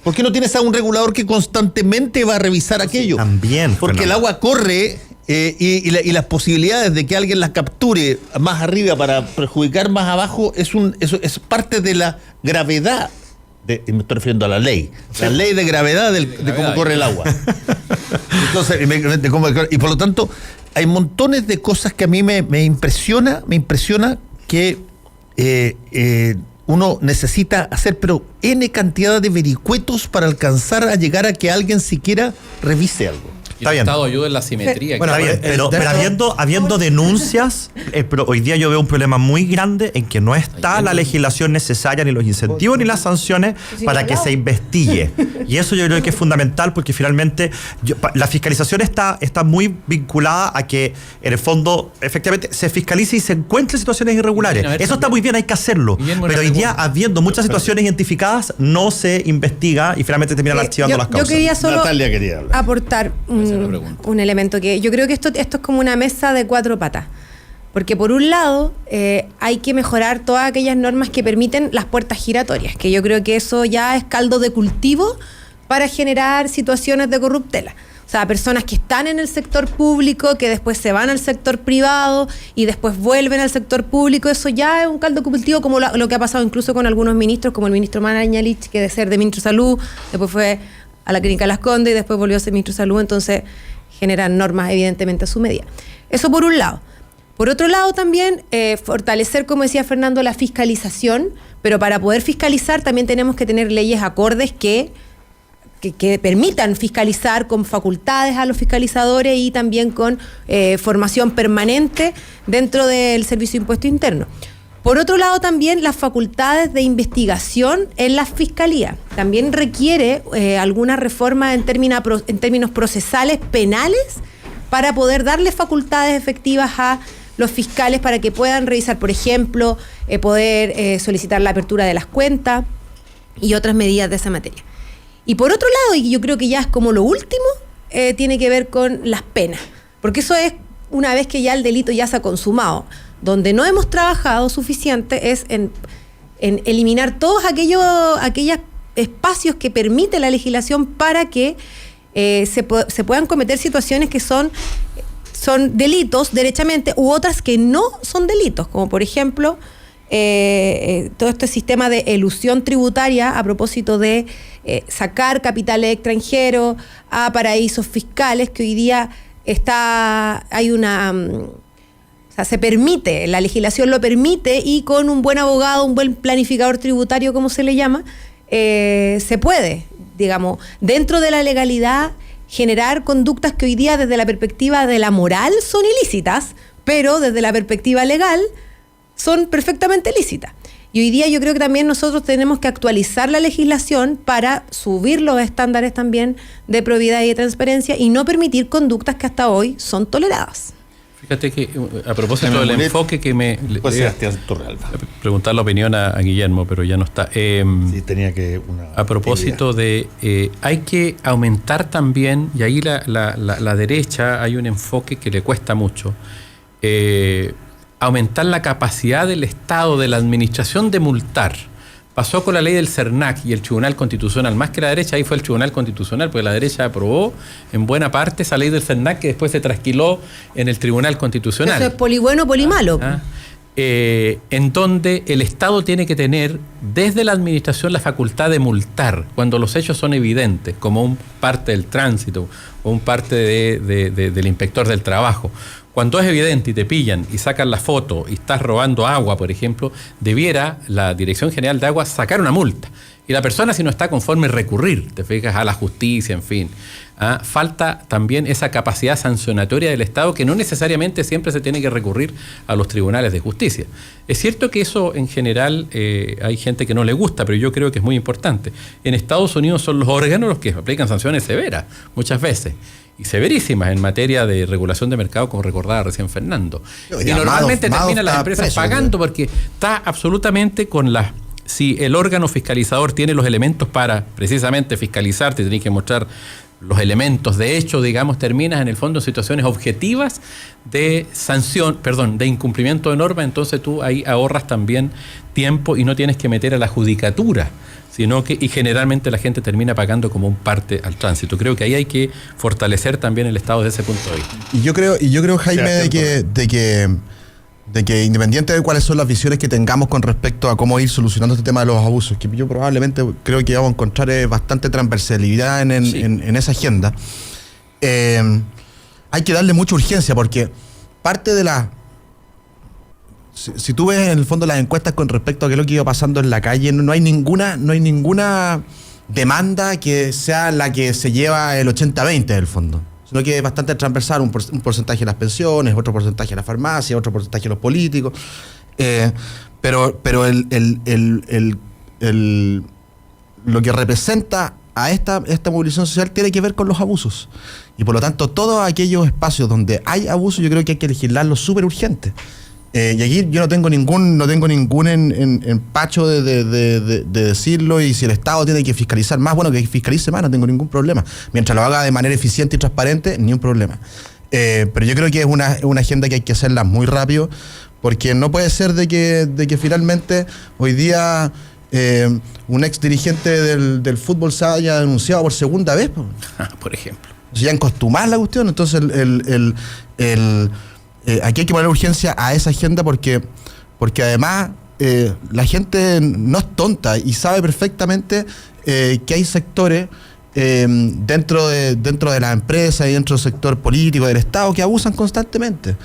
Speaker 2: ¿Por qué no tienes a un regulador que constantemente va a revisar aquello?
Speaker 4: También.
Speaker 2: Porque el agua corre y las posibilidades de que alguien las capture más arriba para perjudicar más abajo eso es parte de la gravedad. Me estoy refiriendo a la ley de gravedad de cómo corre el agua. Entonces, y por lo tanto, hay montones de cosas que a mí me impresiona que uno necesita hacer, pero N cantidad de vericuetos para alcanzar a llegar a que alguien siquiera revise algo.
Speaker 4: Está bien.
Speaker 5: El Estado ayuda en la simetría.
Speaker 4: Bueno,
Speaker 5: claro.
Speaker 4: está bien, pero habiendo denuncias, pero hoy día yo veo un problema muy grande en que no está la legislación necesaria, ni los incentivos, ni las sanciones para que se investigue. Y eso yo creo que es fundamental porque finalmente la fiscalización está muy vinculada a que en el fondo efectivamente se fiscalice y se encuentren situaciones irregulares. Eso está muy bien, hay que hacerlo. Pero hoy día, habiendo muchas situaciones identificadas, no se investiga y finalmente terminan archivando las causas.
Speaker 1: Yo quería solo
Speaker 2: Natalia quería hablar.
Speaker 1: aportar un elemento que yo creo que esto es como una mesa de 4 patas. Porque por un lado hay que mejorar todas aquellas normas que permiten las puertas giratorias, que yo creo que eso ya es caldo de cultivo para generar situaciones de corruptela. O sea, personas que están en el sector público, que después se van al sector privado y después vuelven al sector público, eso ya es un caldo de cultivo, como lo que ha pasado incluso con algunos ministros, como el ministro Mañalich, que de ser de ministro de Salud, después fue a la Clínica Las Condes y después volvió a ser ministro de Salud, entonces generan normas evidentemente a su medida. Eso por un lado. Por otro lado también fortalecer, como decía Fernando, la fiscalización, pero para poder fiscalizar también tenemos que tener leyes acordes que permitan fiscalizar con facultades a los fiscalizadores y también con formación permanente dentro del Servicio de Impuesto Interno. Por otro lado, también las facultades de investigación en la Fiscalía. También requiere alguna reforma en términos procesales penales para poder darle facultades efectivas a los fiscales para que puedan revisar, por ejemplo, poder solicitar la apertura de las cuentas y otras medidas de esa materia. Y por otro lado, y yo creo que ya es como lo último, tiene que ver con las penas. Porque eso es una vez que ya el delito ya se ha consumado. Donde no hemos trabajado suficiente es en eliminar todos aquellos espacios que permite la legislación para que se puedan cometer situaciones que son delitos derechamente u otras que no son delitos, como por ejemplo todo este sistema de elusión tributaria a propósito de sacar capitales extranjeros a paraísos fiscales, que hoy día se permite, la legislación lo permite, y con un buen abogado, un buen planificador tributario, como se le llama, se puede, digamos, dentro de la legalidad, generar conductas que hoy día desde la perspectiva de la moral son ilícitas, pero desde la perspectiva legal son perfectamente lícitas. Y hoy día yo creo que también nosotros tenemos que actualizar la legislación para subir los estándares también de probidad y de transparencia y no permitir conductas que hasta hoy son toleradas.
Speaker 5: Fíjate que a propósito del enfoque que
Speaker 2: Pues Sebastián Torralba.
Speaker 5: Preguntar la opinión a Guillermo, pero ya no está.
Speaker 2: Sí, tenía que
Speaker 5: a propósito de hay que aumentar también, y ahí la derecha hay un enfoque que le cuesta mucho, aumentar la capacidad del Estado, de la administración de multar. Pasó con la ley del CERNAC y el Tribunal Constitucional, más que la derecha, ahí fue el Tribunal Constitucional, porque la derecha aprobó en buena parte esa ley del CERNAC que después se trasquiló en el Tribunal Constitucional.
Speaker 1: Eso es polibueno, polimalo.
Speaker 5: En donde el Estado tiene que tener desde la administración la facultad de multar cuando los hechos son evidentes, como un parte del tránsito o un parte del inspector del trabajo. Cuando es evidente y te pillan y sacan la foto y estás robando agua, por ejemplo, debiera la Dirección General de Agua sacar una multa. Y la persona, si no está conforme, recurrir, te fijas, a la justicia, en fin. Falta también esa capacidad sancionatoria del Estado, que no necesariamente siempre se tiene que recurrir a los tribunales de justicia. Es cierto que eso en general hay gente que no le gusta, pero yo creo que es muy importante. En Estados Unidos son los órganos los que aplican sanciones severas, muchas veces, y severísimas en materia de regulación de mercado, como recordaba recién Fernando. Y normalmente terminan las empresas pagando porque está absolutamente con las... Si el órgano fiscalizador tiene los elementos para precisamente fiscalizar, te tiene que mostrar los elementos de hecho, digamos, terminas en el fondo en situaciones objetivas de de incumplimiento de norma, entonces tú ahí ahorras también tiempo y no tienes que meter a la judicatura, sino que, y generalmente la gente termina pagando como un parte al tránsito. Creo que ahí hay que fortalecer también el Estado desde ese punto de vista.
Speaker 3: Y yo creo, Jaime, de que independiente de cuáles son las visiones que tengamos con respecto a cómo ir solucionando este tema de los abusos, que yo probablemente creo que vamos a encontrar bastante transversalidad en esa agenda, hay que darle mucha urgencia, porque parte de la... Si tú ves en el fondo las encuestas con respecto a qué es lo que iba pasando en la calle, no hay ninguna demanda que sea la que se lleva el 80-20 del fondo. sino que es bastante transversal, un porcentaje de las pensiones, otro porcentaje de la farmacia, otro porcentaje de los políticos. Pero lo que representa a esta movilización social tiene que ver con los abusos. Y por lo tanto, todos aquellos espacios donde hay abuso, yo creo que hay que legislarlo súper urgente. Y aquí yo no tengo ningún empacho de decirlo, y si el Estado tiene que fiscalizar más, bueno, que fiscalice más, no tengo ningún problema. Mientras lo haga de manera eficiente y transparente, ni un problema. Pero yo creo que es una agenda que hay que hacerla muy rápido, porque no puede ser de que finalmente hoy día un ex dirigente del fútbol se haya denunciado por segunda vez.
Speaker 5: Por ejemplo.
Speaker 3: O sea, ya encostumar la cuestión. Entonces aquí hay que poner urgencia a esa agenda porque además la gente no es tonta y sabe perfectamente que hay sectores dentro de la empresa y dentro del sector político del Estado que abusan constantemente.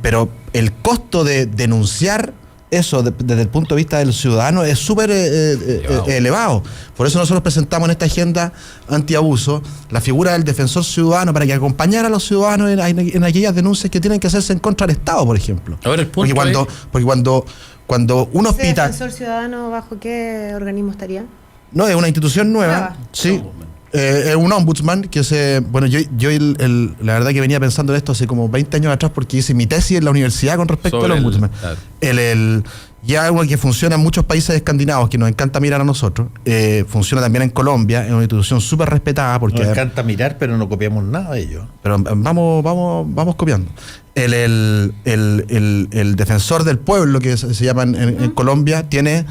Speaker 3: Pero el costo de denunciar eso desde el punto de vista del ciudadano es súper elevado. Por eso nosotros presentamos en esta agenda antiabuso la figura del defensor ciudadano para que acompañara a los ciudadanos en aquellas denuncias que tienen que hacerse en contra del Estado, por ejemplo.
Speaker 5: Ahora el punto
Speaker 3: porque cuando un hospital...
Speaker 1: ¿Defensor ciudadano bajo qué organismo estaría?
Speaker 3: No, es una institución nueva. Sí. Es un ombudsman que la verdad que venía pensando en esto hace como 20 años atrás, porque hice mi tesis en la universidad con respecto al ombudsman. Claro. Ya algo que funciona en muchos países escandinavos, que nos encanta mirar a nosotros, funciona también en Colombia, es una institución súper respetada. Porque
Speaker 2: nos encanta mirar, pero no copiamos nada de ello.
Speaker 3: Pero vamos copiando. El defensor del pueblo, que se llama en Colombia, tiene...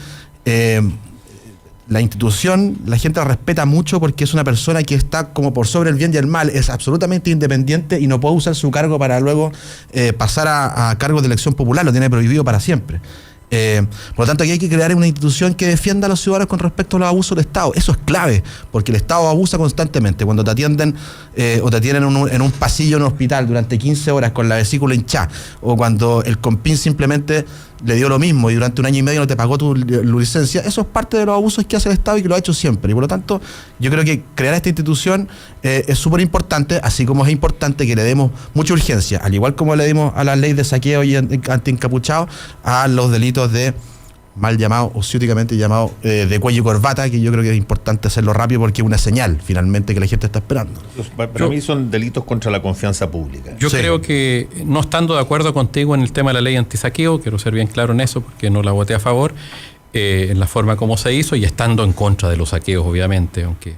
Speaker 3: la institución, la gente la respeta mucho porque es una persona que está como por sobre el bien y el mal, es absolutamente independiente y no puede usar su cargo para luego pasar a cargos de elección popular, lo tiene prohibido para siempre. Por lo tanto, aquí hay que crear una institución que defienda a los ciudadanos con respecto a los abusos del Estado. Eso es clave, porque el Estado abusa constantemente. Cuando te atienden o te tienen en un pasillo en un hospital durante 15 horas con la vesícula hinchada, o cuando el Compin simplemente le dio lo mismo y durante un año y medio no te pagó tu licencia, eso es parte de los abusos que hace el Estado y que lo ha hecho siempre. Y por lo tanto, yo creo que crear esta institución es súper importante, así como es importante que le demos mucha urgencia, al igual como le dimos a la ley de saqueo y anti-encapuchado, a los delitos de mal llamado o ciúticamente llamado de cuello y corbata, que yo creo que es importante hacerlo rápido porque es una señal finalmente que la gente está esperando.
Speaker 2: Para mí son delitos contra la confianza pública.
Speaker 5: Yo creo que, no estando de acuerdo contigo en el tema de la ley antisaqueo, quiero ser bien claro en eso porque no la voté a favor, en la forma como se hizo, y estando en contra de los saqueos, obviamente, aunque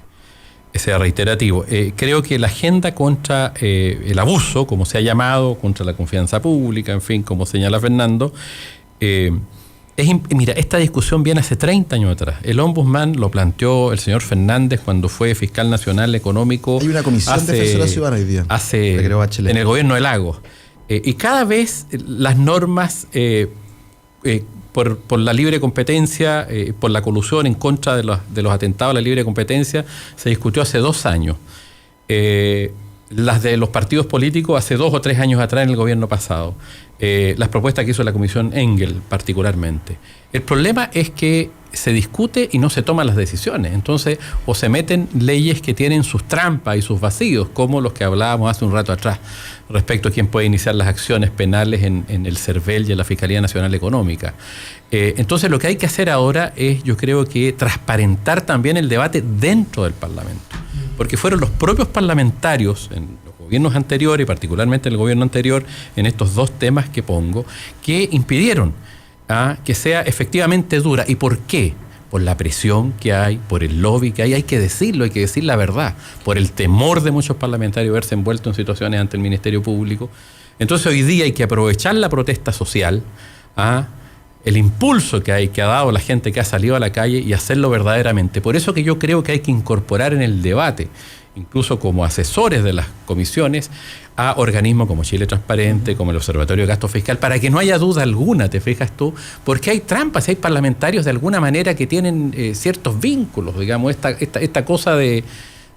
Speaker 5: sea reiterativo. Creo que la agenda contra el abuso, como se ha llamado, contra la confianza pública, en fin, como señala Fernando, mira, esta discusión viene hace 30 años atrás. El ombudsman lo planteó el señor Fernández cuando fue fiscal nacional económico.
Speaker 3: Hay una comisión defensora ciudadana hoy día.
Speaker 5: En el gobierno de Lagos. Y cada vez las normas por la libre competencia, por la colusión en contra de los atentados a la libre competencia, se discutió hace 2 años. Las de los partidos políticos hace 2 o 3 años atrás en el gobierno pasado. Las propuestas que hizo la Comisión Engel particularmente. El problema es que se discute y no se toman las decisiones. Entonces, o se meten leyes que tienen sus trampas y sus vacíos, como los que hablábamos hace un rato atrás, respecto a quién puede iniciar las acciones penales en el CERVEL y en la Fiscalía Nacional Económica. Entonces, lo que hay que hacer ahora es, yo creo que, transparentar también el debate dentro del Parlamento. Porque fueron los propios parlamentarios en los gobiernos anteriores, y particularmente en el gobierno anterior, en estos 2 temas que pongo, que impidieron que sea efectivamente dura. ¿Y por qué? Por la presión que hay, por el lobby que hay que decirlo, hay que decir la verdad, por el temor de muchos parlamentarios de verse envueltos en situaciones ante el Ministerio Público. Entonces hoy día hay que aprovechar la protesta social, el impulso que ha dado la gente que ha salido a la calle, y hacerlo verdaderamente. Por eso que yo creo que hay que incorporar en el debate, incluso como asesores de las comisiones, a organismos como Chile Transparente, como el Observatorio de Gasto Fiscal, para que no haya duda alguna, te fijas tú, porque hay trampas, hay parlamentarios de alguna manera que tienen ciertos vínculos, digamos, esta cosa de...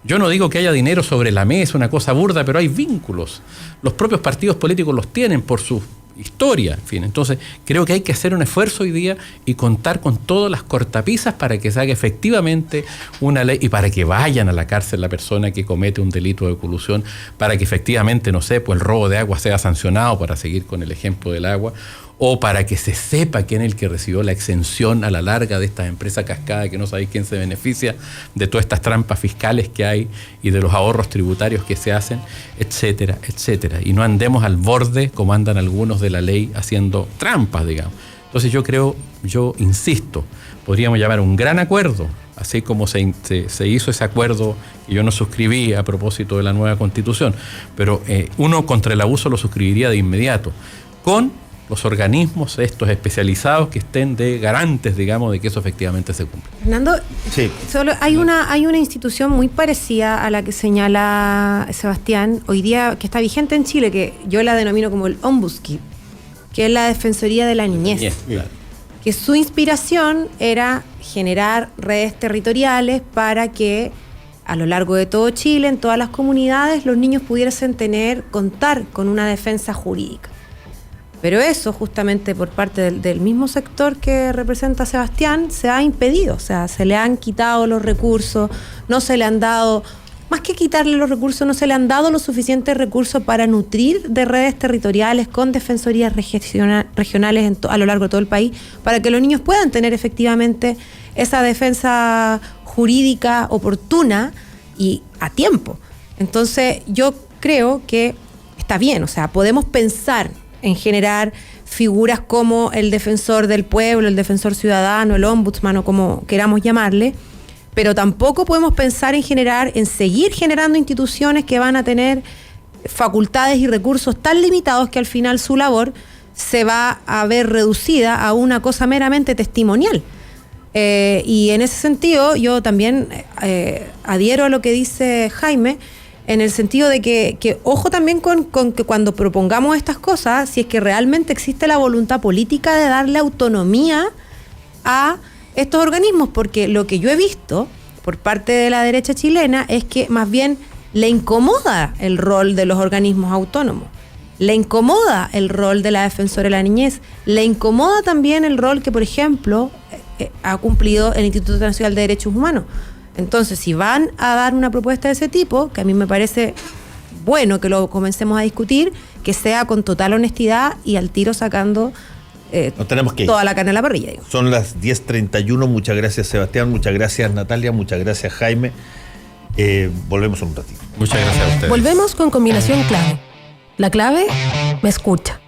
Speaker 5: Yo no digo que haya dinero sobre la mesa, una cosa burda, pero hay vínculos. Los propios partidos políticos los tienen por sus historia, en fin. Entonces, creo que hay que hacer un esfuerzo hoy día y contar con todas las cortapisas para que se haga efectivamente una ley y para que vayan a la cárcel la persona que comete un delito de colusión, para que efectivamente, no sé, pues el robo de agua sea sancionado, para seguir con el ejemplo del agua, o para que se sepa quién es el que recibió la exención a la larga de estas empresas cascadas, que no sabéis quién se beneficia de todas estas trampas fiscales que hay y de los ahorros tributarios que se hacen, etcétera, etcétera. Y no andemos al borde, como andan algunos de la ley, haciendo trampas, digamos. Entonces yo insisto, podríamos llamar un gran acuerdo, así como se hizo ese acuerdo que yo no suscribí a propósito de la nueva Constitución, pero uno contra el abuso lo suscribiría de inmediato, con los organismos estos especializados que estén de garantes, digamos, de que eso efectivamente se cumple.
Speaker 1: Fernando,
Speaker 2: sí.
Speaker 1: Solo hay una institución muy parecida a la que señala Sebastián hoy día, que está vigente en Chile, que yo la denomino como el Ombudsman, que es la Defensoría de la Niñez.
Speaker 5: Claro.
Speaker 1: Que su inspiración era generar redes territoriales para que a lo largo de todo Chile, en todas las comunidades, los niños pudiesen contar con una defensa jurídica. Pero eso, justamente por parte del mismo sector que representa a Sebastián, se ha impedido. O sea, se le han quitado los recursos, no se le han dado, más que quitarle los recursos, no se le han dado los suficientes recursos para nutrir de redes territoriales con defensorías regionales a lo largo de todo el país, para que los niños puedan tener efectivamente esa defensa jurídica oportuna y a tiempo. Entonces, yo creo que está bien, o sea, podemos pensar en generar figuras como el defensor del pueblo, el defensor ciudadano, el ombudsman o como queramos llamarle, pero tampoco podemos pensar en seguir generando instituciones que van a tener facultades y recursos tan limitados que al final su labor se va a ver reducida a una cosa meramente testimonial. Y en ese sentido yo también adhiero a lo que dice Jaime, en el sentido de que ojo también con que cuando propongamos estas cosas, si es que realmente existe la voluntad política de darle autonomía a estos organismos, porque lo que yo he visto por parte de la derecha chilena es que más bien le incomoda el rol de los organismos autónomos, le incomoda el rol de la defensora de la niñez, le incomoda también el rol que, por ejemplo, ha cumplido el Instituto Nacional de Derechos Humanos. Entonces, si van a dar una propuesta de ese tipo, que a mí me parece bueno que lo comencemos a discutir, que sea con total honestidad y al tiro sacando toda la carne a la parrilla. Digo.
Speaker 2: Son las 10:31. Muchas gracias, Sebastián. Muchas gracias, Natalia. Muchas gracias, Jaime. Volvemos en un ratito.
Speaker 5: Muchas gracias a ustedes.
Speaker 11: Volvemos con combinación clave. La clave me escucha.